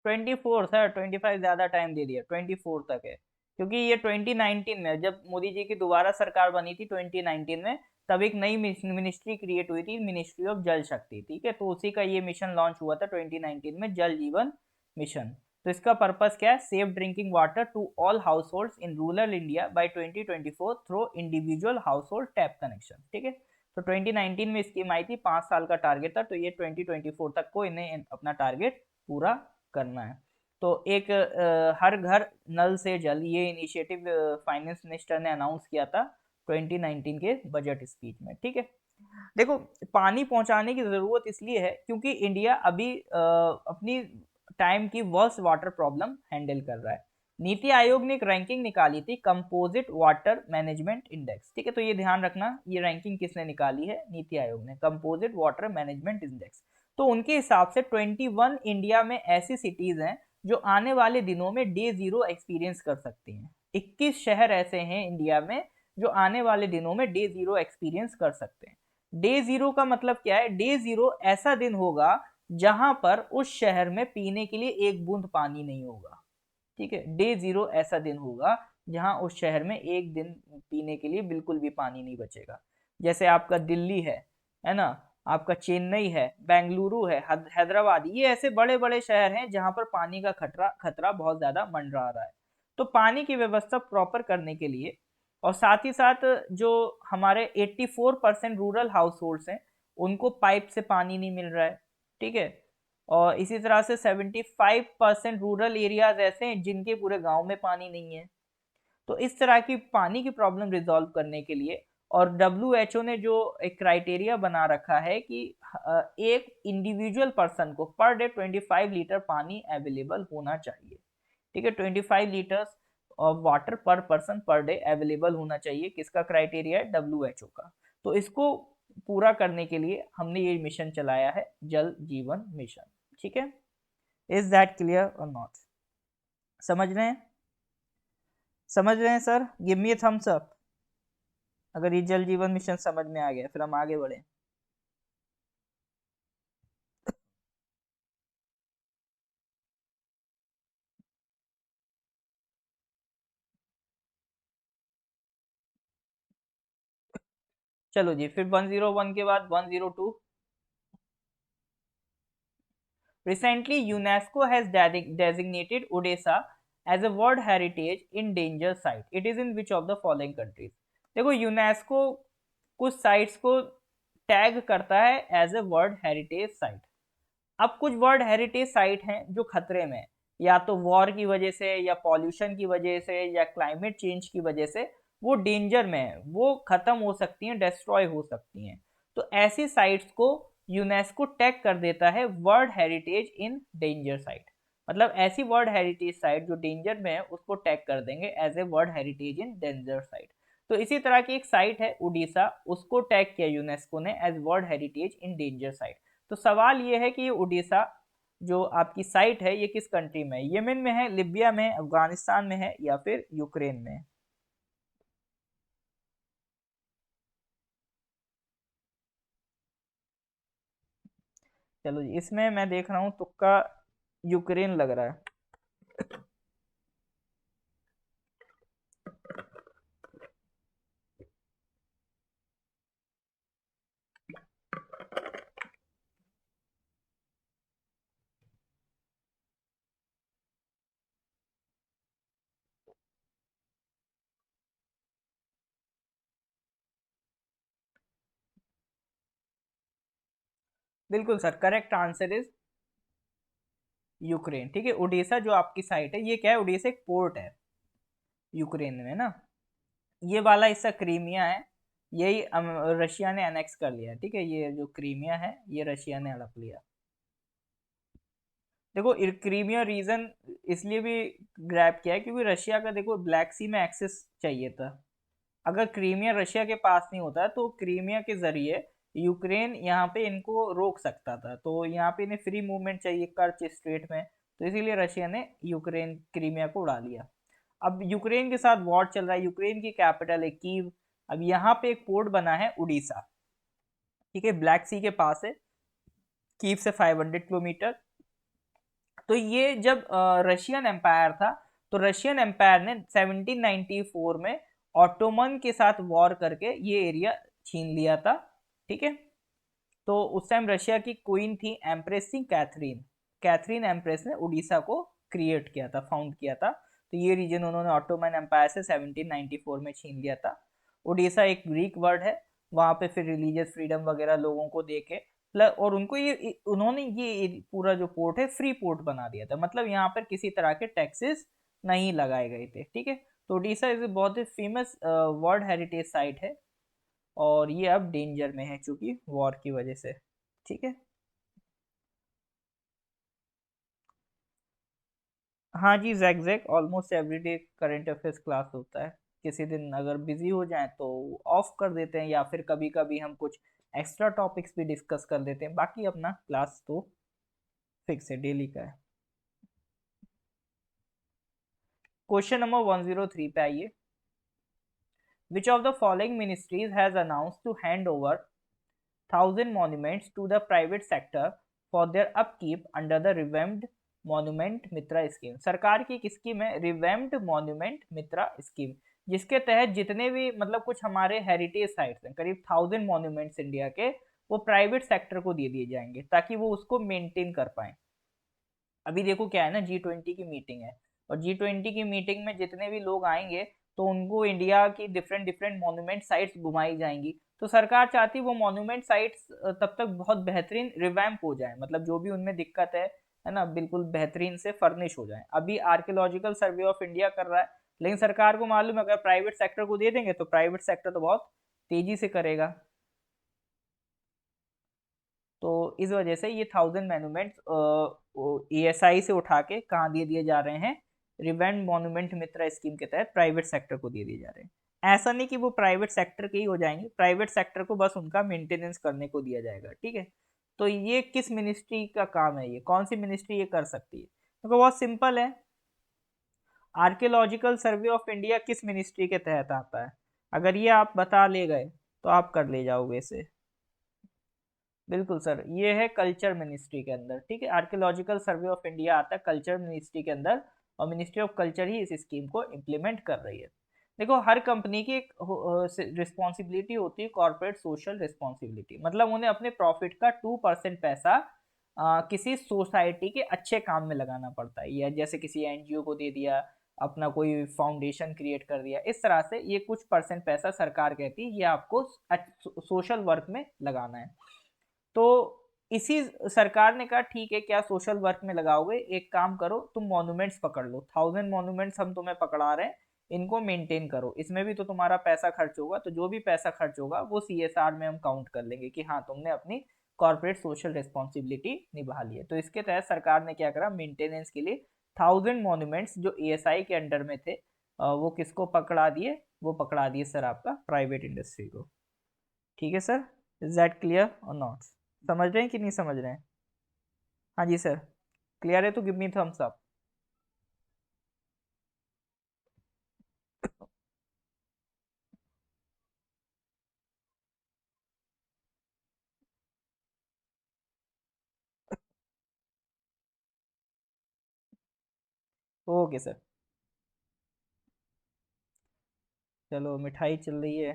24 सर, 25 ज्यादा टाइम दे दिया, 24 तक है। क्योंकि ये 2019 में जब मोदी जी की दोबारा सरकार बनी थी 2019 में, तब एक नई मिनिस्ट्री क्रिएट हुई थी, मिनिस्ट्री ऑफ जल शक्ति, ठीक है। तो उसी का ये मिशन लॉन्च हुआ था 2019 में, जल जीवन मिशन। तो इसका पर्पस क्या है? Safe drinking water to all household in rural India by 2024 through individual household tap connection, ठीक है। तो 2019 में स्कीम आई थी, 5 साल का टारगेट था, तो ये 2024 तक को इन्हें अपना टारगेट पूरा करना है। तो एक हर घर नल से जल, ये इनिशिएटिव फाइनेंस मिनिस्टर ने अनाउंस किया था 2019 के बजट स्पीच में, ठीक है। देखो, पानी पहुंचाने की जरूरत इसलिए है क्योंकि इंडिया अभी अपनी टाइम की वर्स्ट वाटर प्रॉब्लम हैंडल कर रहा है। नीति आयोग ने एक रैंकिंग निकाली थी, कंपोजिट वाटर मैनेजमेंट इंडेक्स, ठीक है। तो ये ध्यान रखना, ये रैंकिंग किसने निकाली है? नीति आयोग ने, कंपोजिट वाटर मैनेजमेंट इंडेक्स। तो उनके हिसाब से 21 इंडिया में ऐसी सिटीज हैं जो आने वाले दिनों में डे जीरो एक्सपीरियंस कर सकती हैं। 21 शहर ऐसे हैं इंडिया में जो आने वाले दिनों में डे जीरो एक्सपीरियंस कर सकते हैं। डे जीरो का मतलब क्या है? डे जीरो ऐसा दिन होगा जहां पर उस शहर में पीने के लिए एक बूंद पानी नहीं होगा, ठीक है। डे जीरो ऐसा दिन होगा जहां उस शहर में एक दिन पीने के लिए बिल्कुल भी पानी नहीं बचेगा। जैसे आपका दिल्ली है ना, आपका चेन्नई है, बेंगलुरु है, हैदराबाद, ये ऐसे बड़े बड़े शहर हैं जहां पर पानी का खतरा खतरा बहुत ज्यादा मंडरा रहा है। तो पानी की व्यवस्था प्रॉपर करने के लिए, और साथ ही साथ जो हमारे 84% रूरल हाउस होल्ड्स हैं उनको पाइप से पानी नहीं मिल रहा है, ठीक है। और इसी तरह से 75% रूरल एरियाज ऐसे हैं जिनके पूरे गांव में पानी नहीं है। तो इस तरह की पानी की प्रॉब्लम रिजॉल्व करने के लिए, और डब्ल्यू ने जो एक क्राइटेरिया बना रखा है कि एक इंडिविजुअल पर्सन को पर डे 25 लीटर पानी अवेलेबल होना चाहिए, ठीक है। 25 लीटर्स ऑफ वाटर पर पर्सन पर डे अवेलेबल होना चाहिए। किसका क्राइटेरिया है? डब्ल्यू का। तो इसको पूरा करने के लिए हमने ये मिशन चलाया है, जल जीवन मिशन, ठीक है। इज दैट क्लियर और नॉट? समझ रहे हैं? समझ रहे हैं sir? Give me thumbs up अगर ये जल जीवन मिशन समझ में आ गया, फिर हम आगे बढ़े। चलो जी, फिर 101 के बाद 102। Recently, UNESCO has designated Odisha as a World Heritage in Danger Site. It is in which of the following countries? देखो, यूनेस्को कुछ साइट्स को टैग करता है as a world heritage site. अब कुछ वर्ल्ड हेरिटेज साइट हैं जो खतरे में है, या तो वॉर की वजह से, या पॉल्यूशन की वजह से, या क्लाइमेट चेंज की वजह से वो डेंजर में है, वो खत्म हो सकती हैं, डिस्ट्रॉय हो सकती हैं। तो ऐसी साइट्स को यूनेस्को टैग कर देता है world heritage in danger site. मतलब ऐसी वर्ल्ड हेरिटेज साइट जो डेंजर में है उसको टैग कर देंगे as a world heritage in danger site. तो इसी तरह की एक साइट है उड़ीसा, उसको टैग किया यूनेस्को ने as world heritage in danger site. तो सवाल ये है कि ये उड़ीसा जो आपकी साइट है ये किस कंट्री में है? यमन में है, लिबिया में, अफगानिस्तान में है, या फिर यूक्रेन में है? चलो जी, इसमें मैं देख रहा हूँ तुक्का यूक्रेन लग रहा है। बिल्कुल sir, correct answer is Ukraine. ठीक है, ओडिशा जो आपकी साइट है, ये क्या है, ओडिशा एक पोर्ट है यूक्रेन में ना। ये वाला हिस्सा क्रीमिया है, यही रशिया ने एनेक्स कर लिया है। ठीक है, ये जो क्रीमिया है ये रशिया ने हड़प लिया। देखो, क्रीमिया रीजन इसलिए भी ग्रैब किया है क्योंकि रशिया का देखो ब्लैक सी में एक्सेस चाहिए था। अगर क्रीमिया रशिया के पास नहीं होता तो क्रीमिया के जरिए यूक्रेन यहाँ पे इनको रोक सकता था। तो यहाँ पे इन्हें फ्री मूवमेंट चाहिए कर्च स्ट्रेट में, तो इसीलिए रशिया ने यूक्रेन क्रीमिया को उड़ा लिया। अब यूक्रेन के साथ वॉर चल रहा है, यूक्रेन की कैपिटल है कीव। अब यहाँ पे एक पोर्ट बना है उड़ीसा। ठीक है, ब्लैक सी के पास है, कीव से 500 किलोमीटर। तो ये जब रशियन एम्पायर था, तो रशियन एम्पायर ने 1794 में ऑटोमन के साथ वॉर करके ये एरिया छीन लिया था। ठीक है, तो उस टाइम रशिया की क्वीन थी एम्प्रेस थी कैथरीन। कैथरीन एम्प्रेस ने उड़ीसा को क्रिएट किया था, फाउंड किया था। तो ये रीजन उन्होंने ऑटोमन एम्पायर से 1794 में छीन लिया था। उड़ीसा एक ग्रीक वर्ड है, वहां पे फिर रिलीजियस फ्रीडम वगैरह लोगों को देके प्लस, और उनको ये उन्होंने ये पूरा जो पोर्ट है फ्री पोर्ट बना दिया था, मतलब यहाँ पर किसी तरह के टैक्सेस नहीं लगाए गए थे। ठीक है, तो उड़ीसा इज बहुत ही फेमस वर्ल्ड हेरिटेज साइट है, और ये अब डेंजर में है चूंकि वॉर की वजह से। ठीक है, हाँ जी, jack jack almost everyday current affairs class होता है। किसी दिन अगर बिजी हो जाए तो ऑफ कर देते हैं, या फिर कभी कभी हम कुछ एक्स्ट्रा टॉपिक्स भी डिस्कस कर देते हैं। बाकी अपना क्लास तो फिक्स है, डेली का है। क्वेश्चन नंबर 103 पे आइए। Which of the following ministries has announce to hand over 1,000 monuments to the private sector for their upkeep under the revamped monument Mitra scheme? सरकार की एक स्कीम है रिवैम्प्ड मॉन्यूमेंट मित्रा scheme, जिसके तहत जितने भी मतलब कुछ हमारे हेरिटेज साइट्स हैं, करीब 1,000 मॉन्यूमेंट्स इंडिया के, वो प्राइवेट सेक्टर को दे दिए जाएंगे ताकि वो उसको मेंटेन कर पाए। अभी देखो क्या है ना, G20 की मीटिंग है, और G20 की मीटिंग में जितने भी लोग आएंगे तो उनको इंडिया की डिफरेंट डिफरेंट मॉन्यूमेंट साइट्स घुमाई जाएंगी। तो सरकार चाहती है वो मॉन्यूमेंट साइट्स तब तक बहुत बेहतरीन रिवैम्प हो जाए, मतलब जो भी उनमें दिक्कत है ना, बिल्कुल बेहतरीन से फर्निश हो जाए। अभी आर्कियोलॉजिकल सर्वे ऑफ इंडिया कर रहा है, लेकिन सरकार को मालूम है अगर प्राइवेट सेक्टर को दे देंगे तो प्राइवेट सेक्टर तो बहुत तेजी से करेगा। तो इस वजह से ये 1,000 मॉन्यूमेंट्स ESI से उठा के कहाँ दे दिए जा रहे हैं, रिवेंट मॉन्यूमेंट मित्रा स्कीम के तहत प्राइवेट सेक्टर को दे दिए जा रहे हैं। ऐसा नहीं कि वो प्राइवेट सेक्टर के ही हो जाएंगे, प्राइवेट सेक्टर को बस उनका मेंटेनेंस करने को दिया जाएगा। ठीक है, तो ये किस मिनिस्ट्री का काम है, ये कौन सी मिनिस्ट्री ये कर सकती है? तो बहुत सिंपल है, आर्कियोलॉजिकल सर्वे ऑफ इंडिया किस मिनिस्ट्री के तहत आता है? अगर ये आप बता ले गए तो आप कर ले जाओगे इसे। बिल्कुल सर, ये है कल्चर मिनिस्ट्री के अंदर। ठीक है, आर्कियोलॉजिकल सर्वे ऑफ इंडिया आता है कल्चर मिनिस्ट्री के अंदर, और मिनिस्ट्री ऑफ कल्चर ही इस स्कीम को इम्प्लीमेंट कर रही है। देखो, हर कंपनी की एक रिस्पॉन्सिबिलिटी होती है, कॉर्पोरेट सोशल रिस्पॉन्सिबिलिटी, मतलब उन्हें अपने प्रॉफिट का 2% पैसा किसी सोसाइटी के अच्छे काम में लगाना पड़ता है, या जैसे किसी एनजीओ को दे दिया, अपना कोई फाउंडेशन क्रिएट कर दिया, इस तरह से ये कुछ परसेंट पैसा सरकार कहती है ये आपको सोशल वर्क में लगाना है। तो इसी सरकार ने कहा ठीक है, क्या सोशल वर्क में लगाओगे, एक काम करो तुम मॉन्यूमेंट्स पकड़ लो, 1,000 मॉन्यूमेंट्स हम तुम्हें पकड़ा रहे हैं, इनको मेंटेन करो, इसमें भी तो तुम्हारा पैसा खर्च होगा, तो जो भी पैसा खर्च होगा वो CSR में हम काउंट कर लेंगे कि हाँ तुमने अपनी कॉर्पोरेट सोशल रिस्पॉन्सिबिलिटी निभा ली है। तो इसके तहत सरकार ने क्या करा, मेंटेनेंस के लिए 1,000 मॉन्यूमेंट्स जो ASI के अंडर में थे, वो किसको पकड़ा दिए, वो पकड़ा दिए सर आपका प्राइवेट इंडस्ट्री को। ठीक है सर, इज दैट क्लियर और नॉट? समझ रहे हैं कि नहीं समझ रहे हैं? हाँ जी सर, क्लियर है तो give me thumbs up. Okay sir. चलो मिठाई चल रही है,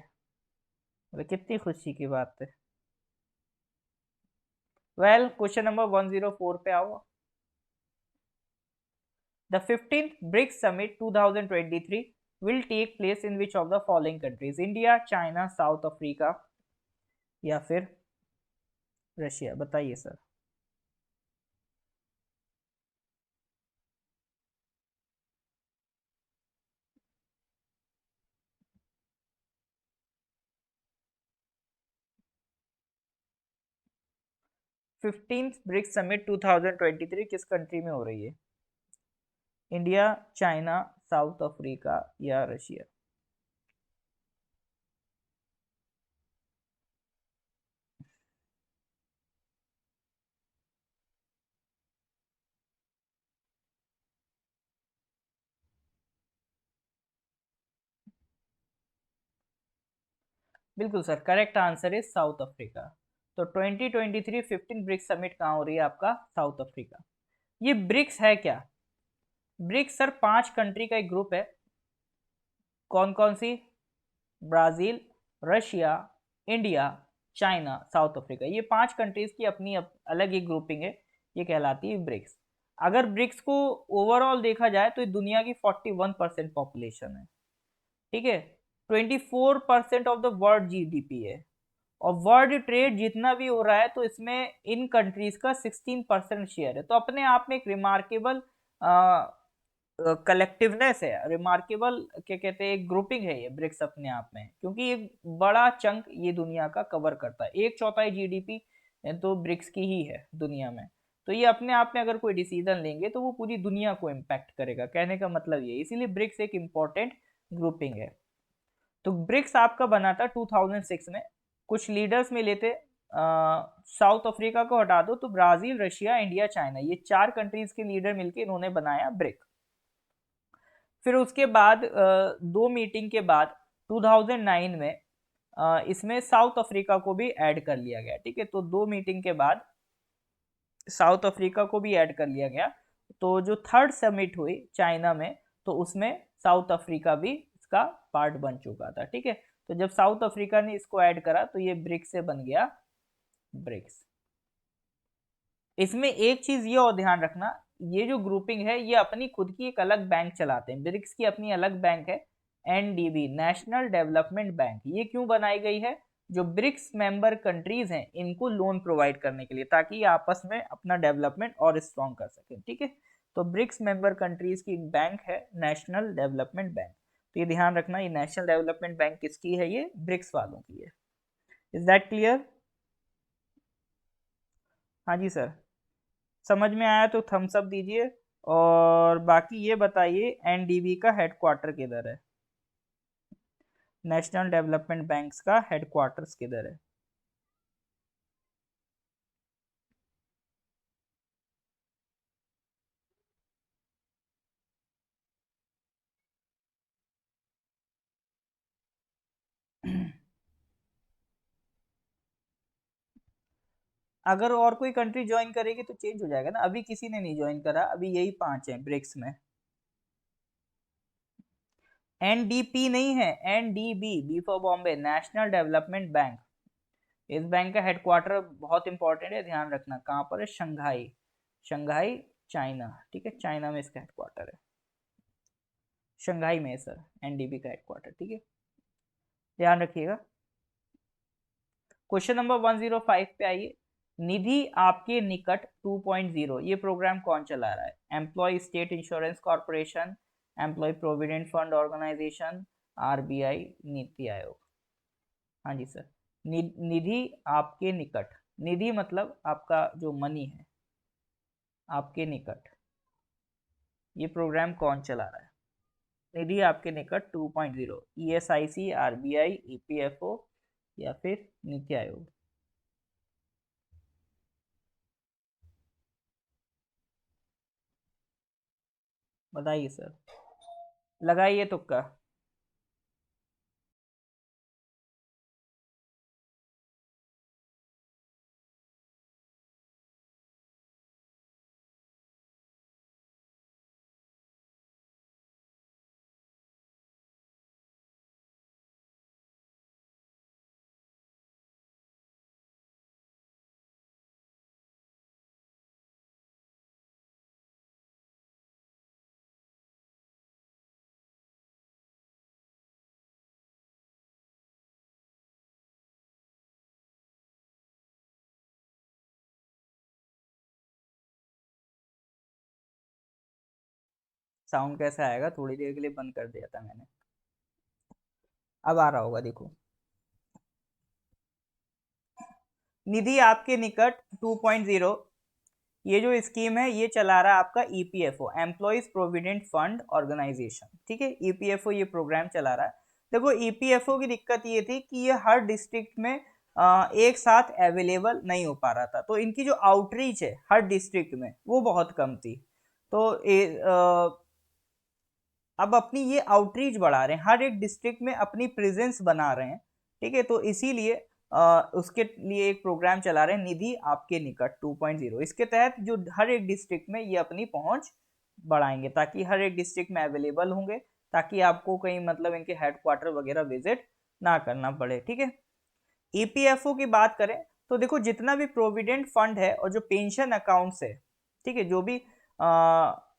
अरे कितनी खुशी की बात है। वेल, क्वेश्चन नंबर 104 पे आओ। The 15th BRICS Summit 2023 will take place in which of the following countries? India, China, South Africa या फिर रशिया? बताइए सर। 15th ब्रिक्स समिट 2023 किस कंट्री में हो रही है? इंडिया, चाइना, साउथ अफ्रीका या रशिया? बिल्कुल sir, correct answer is south Africa. तो 2023 15 ब्रिक्स समिट कहाँ हो रही है? आपका साउथ अफ्रीका। ये ब्रिक्स है क्या? ब्रिक्स सर 5 कंट्री का एक ग्रुप है। कौन कौन सी? Brazil, Russia, India, China, South Africa. ये 5 कंट्रीज की अपनी अलग एक ग्रुपिंग है, ये कहलाती है ब्रिक्स। अगर ब्रिक्स को ओवरऑल देखा जाए तो ये दुनिया की 41% पॉपुलेशन है, ठीक है। 24% ऑफ द वर्ल्ड जीडीपी है, और वर्ल्ड ट्रेड जितना भी हो रहा है तो इसमें इन कंट्रीज का 16% शेयर है। तो अपने आप में एक रिमार्केबल कलेक्टिवनेस है, रिमार्केबल क्या कहते हैं, एक ग्रुपिंग है ये ब्रिक्स अपने आप में, क्योंकि एक बड़ा चंक ये दुनिया का कवर करता है। 1/4 जीडीपी तो ब्रिक्स की ही है दुनिया में। तो ये अपने आप में अगर कोई डिसीजन लेंगे तो वो पूरी दुनिया को इम्पैक्ट करेगा, कहने का मतलब ये, इसीलिए ब्रिक्स एक इम्पॉर्टेंट ग्रुपिंग है। तो ब्रिक्स आपका बना था 2006 में। कुछ लीडर्स में लेते, साउथ अफ्रीका को हटा दो तो ब्राजील, रशिया, इंडिया, चाइना, ये 4 कंट्रीज के लीडर मिलकर इन्होंने बनाया ब्रिक। फिर उसके बाद 2 मीटिंग के बाद 2009 में इसमें साउथ अफ्रीका को भी ऐड कर लिया गया, ठीक है। तो 2 मीटिंग के बाद साउथ अफ्रीका को भी ऐड कर लिया गया। तो जो थर्ड समिट हुई चाइना में, तो उसमें साउथ अफ्रीका भी इसका पार्ट बन चुका था, ठीक है। तो जब साउथ अफ्रीका ने इसको ऐड करा तो ये ब्रिक्स से बन गया ब्रिक्स। इसमें एक चीज ये और ध्यान रखना, ये जो ग्रुपिंग है ये अपनी खुद की एक अलग बैंक चलाते हैं। ब्रिक्स की अपनी अलग बैंक है, एनडीबी, नेशनल डेवलपमेंट बैंक। ये क्यों बनाई गई है? जो ब्रिक्स मेंबर कंट्रीज हैं इनको लोन प्रोवाइड करने के लिए, ताकि ये आपस में अपना डेवलपमेंट और स्ट्रॉन्ग कर सके, ठीक है। तो ब्रिक्स मेंबर कंट्रीज की बैंक है नेशनल डेवलपमेंट बैंक। तो ये ध्यान रखना, ये नेशनल डेवलपमेंट बैंक किसकी है? ये ब्रिक्स वालों की है। Is that clear? हाँ जी सर। समझ में आया तो थम्स अप दीजिए। और बाकी ये बताइए, एनडीबी का हेडक्वार्टर किधर है? नेशनल डेवलपमेंट बैंक्स का हेडक्वार्टर्स किधर है? अगर और कोई कंट्री ज्वाइन करेगी तो चेंज हो जाएगा ना। अभी किसी ने नहीं ज्वाइन करा, अभी यही 5 हैं ब्रिक्स में। एनडीपी नहीं है, NDB, B for Bombay, national development bank. इस बैंक का हेडक्वार्टर बहुत इंपॉर्टेंट है, ध्यान रखना कहाँ पर है? शंघाई, शंघाई, चाइना, ठीक है। चाइना में इसका हेडक्वार्टर है, शंघाई में है सर एनडीबी का हेडक्वार्टर, ठीक है। ध्यान रखिएगा। क्वेश्चन नंबर 105 पे आइए। निधि आपके निकट 2.0 ये प्रोग्राम कौन चला रहा है? Employ state insurance corporation, employ provident fund organisation, RBI, NITI Aayog? हाँ जी सर। निधि आपके निकट, निधि मतलब आपका जो मनी है, आपके निकट, ये प्रोग्राम कौन चला रहा है? निधि आपके निकट 2.0, ईएसआईसी, आरबीआई, ईपीएफओ या फिर नीति आयोग? बताइए सर, लगाइए तुक्का। साउंड कैसा आएगा, थोड़ी देर के लिए बंद कर दिया था मैंने, अब आ रहा होगा देखो। निधि आपके निकट 2.0, ये जो स्कीम है ये चला रहा है आपका EPFO, employees provident fund organisation, ठीक है। ईपीएफओ ये प्रोग्राम चला रहा है। देखो ईपीएफओ की दिक्कत ये थी कि ये हर डिस्ट्रिक्ट में एक साथ अवेलेबल नहीं हो पा रहा था, तो इनकी जो आउटरीच है हर डिस्ट्रिक्ट में वो बहुत कम थी। तो अब अपनी ये आउटरीच बढ़ा रहे हैं, हर एक डिस्ट्रिक्ट में अपनी प्रेजेंस बना रहे हैं, ठीक है। तो इसीलिए उसके लिए एक प्रोग्राम चला रहे हैं, निधि आपके निकट 2.0। इसके तहत जो हर एक डिस्ट्रिक्ट में ये अपनी पहुंच बढ़ाएंगे, ताकि हर एक डिस्ट्रिक्ट में अवेलेबल होंगे, ताकि आपको कहीं मतलब इनके हेडक्वार्टर वगैरह विजिट ना करना पड़े, ठीक है। ईपीएफओ की बात करें तो देखो जितना भी प्रोविडेंट फंड है और जो पेंशन अकाउंट्स है, ठीक है, जो भी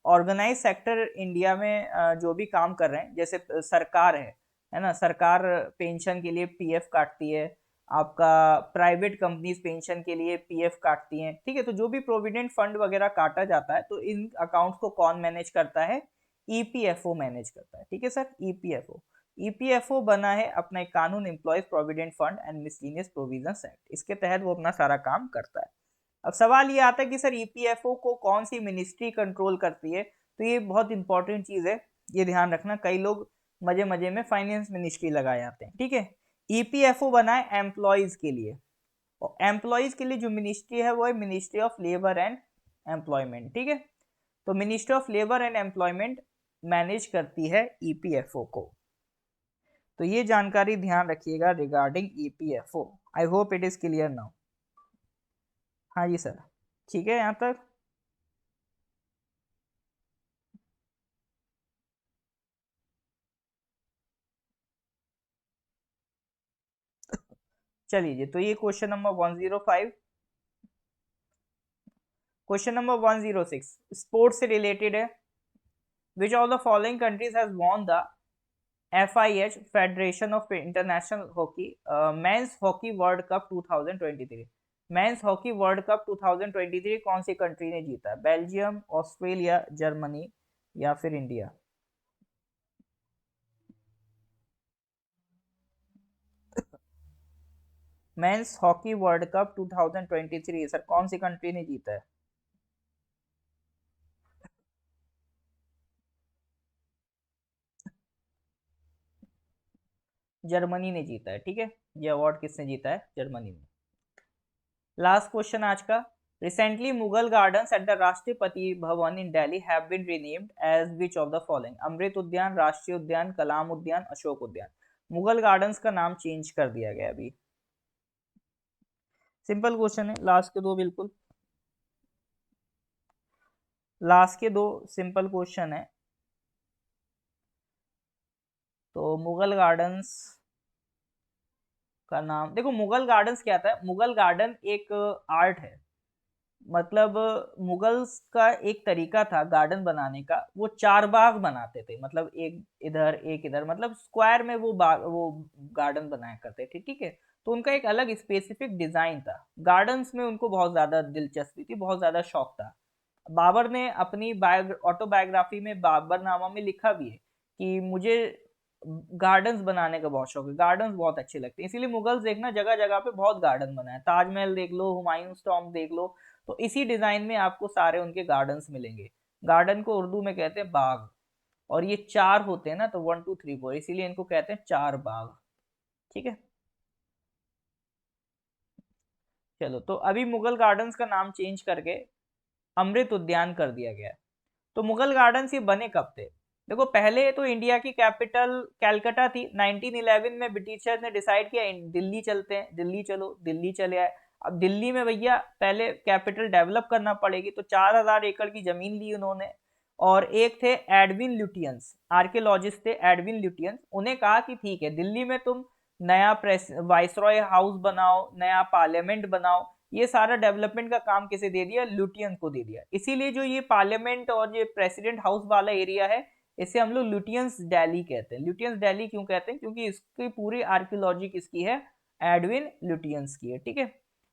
ऑर्गेनाइज सेक्टर इंडिया में जो भी काम कर रहे हैं, जैसे सरकार है ना, सरकार पेंशन के लिए पीएफ काटती है, आपका प्राइवेट कंपनीज पेंशन के लिए पीएफ काटती हैं, ठीक है। तो जो भी प्रोविडेंट फंड वगैरह काटा जाता है तो इन अकाउंट्स को कौन मैनेज करता है, ईपीएफओ मैनेज करता है, ठीक है सर। ईपीएफओ ईपीएफओ बना है अपना एक कानून, employees provident fund and miscellaneous provisions act, इसके तहत वो अपना सारा काम करता है। अब सवाल ये आता है कि सर ईपीएफओ को कौन सी मिनिस्ट्री कंट्रोल करती है, तो ये बहुत इंपॉर्टेंट चीज है, ये ध्यान रखना। कई लोग मजे मजे में फाइनेंस मिनिस्ट्री लगाए जाते हैं, ठीक है। ईपीएफओ बना है एम्प्लॉयज के लिए, और एम्प्लॉयज के लिए जो मिनिस्ट्री है वो है ministry of labour and employment, ठीक है। तो ministry of labour and employment manage करती है ईपीएफओ को। तो ये जानकारी ध्यान रखिएगा regarding EPFO. I hope it is clear now. हाँ जी सर, ठीक है यहाँ तक। चलिए जी, तो ये question number 105। Question number 106 sports से रिलेटेड है। विच of the following countries has won the FIH federation of international hockey men's hockey world cup 2023? Men's hockey world cup 2023 कौन सी कंट्री ने जीता? बेल्जियम, ऑस्ट्रेलिया, जर्मनी या फिर India? Men's hockey world cup 2023 sir कौन सी country ने जीता है? Germany ने जीता है, ठीक है। ये अवार्ड किसने जीता है? जर्मनी ने। लास्ट क्वेश्चन आज का। Recently Mughal gardens at the Rashtrapati Bhavan in Delhi have been renamed as which of the following? Amrit Udyan, Rashtriya उद्यान, कलाम उद्यान, अशोक उद्यान। मुगल गार्डन्स का नाम चेंज कर दिया गया अभी। सिंपल क्वेश्चन है, लास्ट के दो बिल्कुल लास्ट के दो सिंपल क्वेश्चन है। तो मुगल गार्डन्स का नाम देखो, मुगल गार्डन्स क्या था? मुगल गार्डन एक आर्ट है, मतलब मुगल्स का एक तरीका था गार्डन बनाने का, वो चार बाग बनाते थे, मतलब एक इधर एक इधर, मतलब स्क्वायर में वो बाग वो गार्डन बनाया करते थे, ठीक है। तो उनका एक अलग स्पेसिफिक डिजाइन था, गार्डन्स में उनको बहुत ज्यादा दिलचस्पी थी, बहुत ज्यादा शौक था। बाबर ने अपनी ऑटोबायोग्राफी में बाबरनामा में लिखा भी है कि मुझे गार्डन्स बनाने का बहुत शौक है, गार्डन्स बहुत अच्छे लगते हैं, इसीलिए मुगल्स देखना जगह जगह पे बहुत गार्डन बनाए, ताजमहल देख लो, हुमायूं टॉम्ब देख लो, तो इसी डिजाइन में आपको सारे उनके गार्डन्स मिलेंगे। गार्डन को उर्दू में कहते हैं बाग, और ये चार होते हैं ना, तो 1 2 3 4, इसीलिए इनको कहते हैं चार बाग, ठीक है। चलो, तो अभी मुगल गार्डन्स का नाम चेंज करके अमृत उद्यान कर दिया गया है। तो मुगल गार्डन्स ये बने कब थे? देखो, पहले तो इंडिया की कैपिटल कैलकाटा थी। 1911 में ब्रिटिशर्स ने डिसाइड किया दिल्ली चलते हैं, दिल्ली चलो, दिल्ली चले आए। अब दिल्ली में भैया पहले कैपिटल डेवलप करना पड़ेगी, तो 4000 एकड़ की जमीन ली उन्होंने। और एक थे एडविन ल्यूटियंस, आर्कियोलॉजिस्ट थे एडविन ल्यूटियंस, उन्हें कहा कि ठीक है दिल्ली में तुम नया प्रेस वाइसरॉय हाउस बनाओ, नया पार्लियामेंट बनाओ। ये सारा डेवलपमेंट का काम किसे दे दिया? लुटियंस को दे दिया। इसीलिए जो ये पार्लियामेंट और ये प्रेसिडेंट हाउस वाला एरिया है, इसे हम लोग लुटियंस दिल्ली कहते हैं। लुटियंस दिल्ली क्यों कहते हैं? क्योंकि इसकी पूरी आर्कियोलॉजी किसकी है? एडविन लुटियंस की है, ठीक है।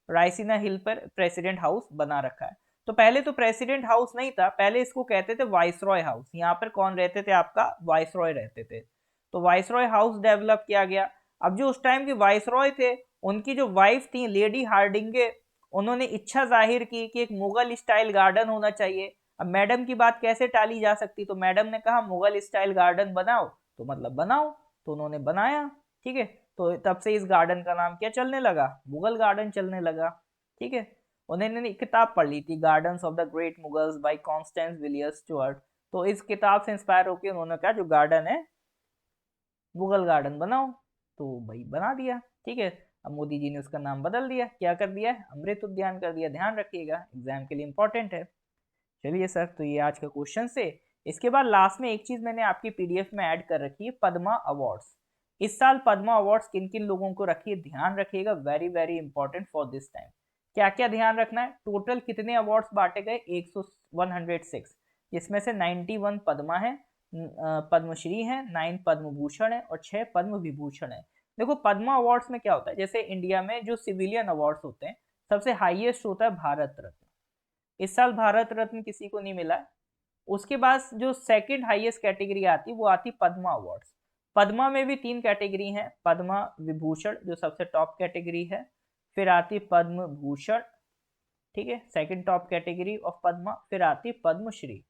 रायसीना हिल पर प्रेसिडेंट हाउस बना रखा है। तो पहले तो प्रेसिडेंट हाउस नहीं था, पहले इसको कहते थे वाइसरॉय हाउस। यहाँ पर कौन रहते थे? आपका वाइसरॉय रहते थे। तो वाइसरॉय हाउस डेवलप किया गया। अब जो उस टाइम के वाइसरॉय थे, उनकी जो वाइफ थी लेडी हार्डिंगे, उन्होंने इच्छा जाहिर की कि एक मुगल स्टाइल गार्डन होना चाहिए। अब मैडम की बात कैसे टाली जा सकती? तो मैडम ने कहा मुगल स्टाइल गार्डन बनाओ, तो मतलब बनाओ। तो उन्होंने बनाया, ठीक है। तो तब से इस गार्डन का नाम क्या चलने लगा? मुगल गार्डन चलने लगा, ठीक है। उन्होंने एक किताब पढ़ ली थी, Gardens of the Great Mughals by Constance Villiers Stuart. तो इस किताब से इंस्पायर होकर उन्होंने कहा जो गार्डन है मुगल गार्डन बनाओ। तो भाई बना दिया, ठीक है। अब मोदी जी ने उसका नाम बदल दिया, क्या कर दिया? अमृत उद्यान कर दिया। ध्यान रखिएगा, एग्जाम के लिए इंपॉर्टेंट है। चलिए सर, तो ये आज का क्वेश्चन से। इसके बाद लास्ट में एक चीज मैंने आपकी पीडीएफ में ऐड कर रखी है, पद्मा अवार्ड्स। इस साल पद्मा अवार्ड्स किन किन लोगों को रखी है, ध्यान रखिएगा, very very important for this time. क्या क्या ध्यान रखना है? टोटल कितने अवार्ड्स बांटे गए? 106, जिसमें से 91 पद्मा है, पद्मश्री है, 9 पद्म भूषण है और 6 पद्म विभूषण है। देखो पद्मा अवार्ड्स में क्या होता है, जैसे इंडिया में जो सिविलियन अवार्ड्स होते हैं, सबसे हाईएस्ट होता है भारत रत्न। इस साल भारत रत्न किसी को नहीं मिला। उसके बाद जो सेकंड हाईएस्ट कैटेगरी आती है वो आती पद्मा अवार्ड्स। पद्मा में भी 3 कैटेगरी हैं, पद्मा विभूषण जो सबसे टॉप कैटेगरी है, फिर आती पद्म भूषण, ठीक है, second top category of Padma, फिर आती पद्मश्री।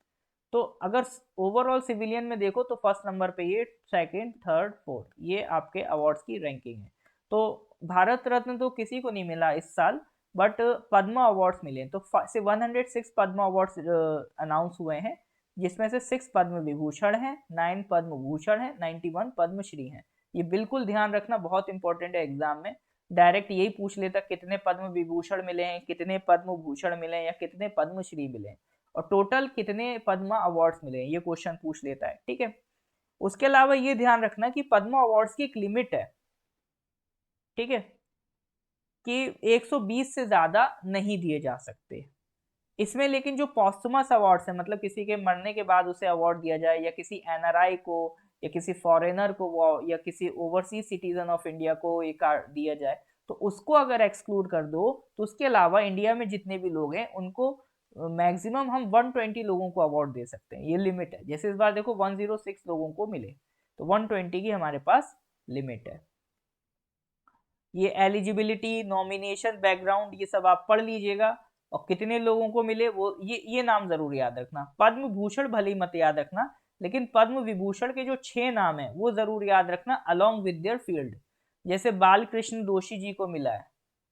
तो अगर ओवरऑल सिविलियन में देखो तो फर्स्ट नंबर पे ये, सेकंड, थर्ड, फोर्थ, ये आपके अवार्ड्स की रैंकिंग है। तो भारत रत्न तो किसी को नहीं मिला इस साल, बट पद्मा अवार्ड्स मिले। तो 106 पद्मा अवार्ड्स अनाउंस हुए हैं, जिसमें से 6 पद्म विभूषण है, 9 पद्म भूषण है, 91 पद्मश्री हैं। ये बिल्कुल ध्यान रखना, बहुत इंपॉर्टेंट है एग्जाम में। डायरेक्ट यही पूछ लेता कितने पद्म विभूषण मिले हैं, कितने पद्म भूषण मिले हैं, या कितने पद्मश्री मिले हैं, और टोटल कितने पद्मा अवार्ड्स मिले हैं, ये क्वेश्चन पूछ लेता है, ठीक है। उसके अलावा ये ध्यान रखना कि पद्मा अवार्ड्स की एक लिमिट है, ठीक है, कि 120 से ज्यादा नहीं दिए जा सकते इसमें। लेकिन जो पॉस्टमस अवार्ड्स है, मतलब किसी के मरने के बाद उसे अवार्ड दिया जाए, या किसी एनआरआई को, या किसी फॉरेनर को, या किसी ओवरसीज सिटीजन ऑफ इंडिया को एक दिया जाए, तो उसको अगर एक्सक्लूड कर दो, तो उसके अलावा इंडिया में जितने भी लोग हैं उनको मैक्सिमम हम 120 लोगों को अवार्ड दे सकते हैं, ये लिमिट है। जैसे इस बार देखो 106 लोगों को मिले, तो 120 की हमारे पास लिमिट है। ये एलिजिबिलिटी, नॉमिनेशन, बैकग्राउंड, ये सब आप पढ़ लीजिएगा। और कितने लोगों को मिले वो, ये नाम जरूर याद रखना। पद्म भूषण भले ही मत याद रखना, लेकिन पद्म विभूषण के जो 6 नाम है वो जरूर याद रखना, अलोंग विद देयर फील्ड। जैसे बालकृष्ण दोषी जी को मिला है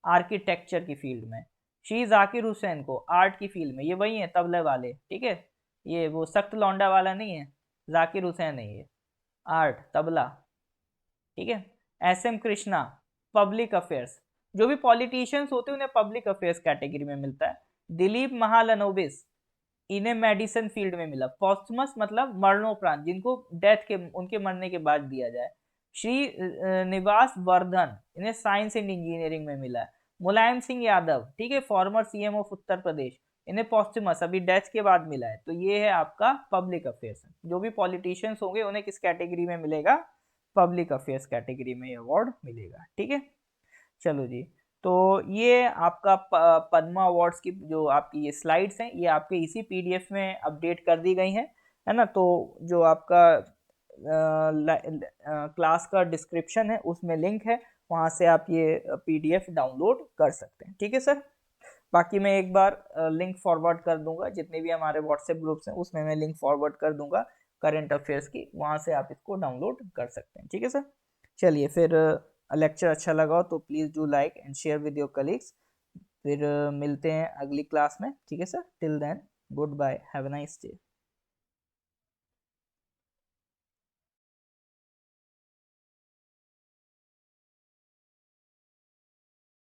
आर्किटेक्चर की फील्ड में, श्री जाकिर हुसैन को आर्ट की फील्ड में, ये वही है तबले वाले, ठीक है, ये वो सख्त लौंडा वाला नहीं है, जाकिर हुसैन है ये, आर्ट तबला, ठीक है। S M Krishna public affairs, जो भी पॉलिटिशियंस होते हैं उन्हें पब्लिक अफेयर्स कैटेगरी में मिलता है। दिलीप महालनोबिस, इन्हें मेडिसिन फील्ड में मिला। पॉस्टमस मतलब मरणोपरांत, जिनको डेथ के, उनके मरने के बाद दिया जाए। श्री निवास वर्धन, इन्हें साइंस एंड इंजीनियरिंग में मिला है। मुलायम सिंह यादव, ठीक है, farmer CM of Uttar Pradesh, इन्हें पॉस्टमस अभी डेथ के बाद मिला है। तो ये है आपका पब्लिक अफेयर्स। जो भी पॉलिटिशियंस होंगे उन्हें किस कैटेगरी में मिलेगा? पब्लिक अफेयर्स कैटेगरी में अवार्ड मिलेगा, ठीक है। चलो जी, तो ये आपका पद्मा अवार्ड्स की जो आपकी ये स्लाइड्स हैं, ये आपके इसी पीडीएफ में अपडेट कर दी गई हैं, है ना। तो जो आपका क्लास का डिस्क्रिप्शन है उसमें लिंक है, वहाँ से आप ये पीडीएफ डाउनलोड कर सकते हैं, ठीक है सर। बाकी मैं एक बार लिंक फॉरवर्ड कर दूंगा, जितने भी हमारे व्हाट्सएप ग्रुप्स हैं उसमें मैं लिंक फॉरवर्ड कर दूंगा करंट अफेयर्स की, वहाँ से आप इसको डाउनलोड कर सकते हैं, ठीक है सर। चलिए फिर, लेक्चर अच्छा लगा हो तो please do like and share with your colleagues. फिर मिलते हैं अगली क्लास में, ठीक है sir. Till then, goodbye, have a nice day.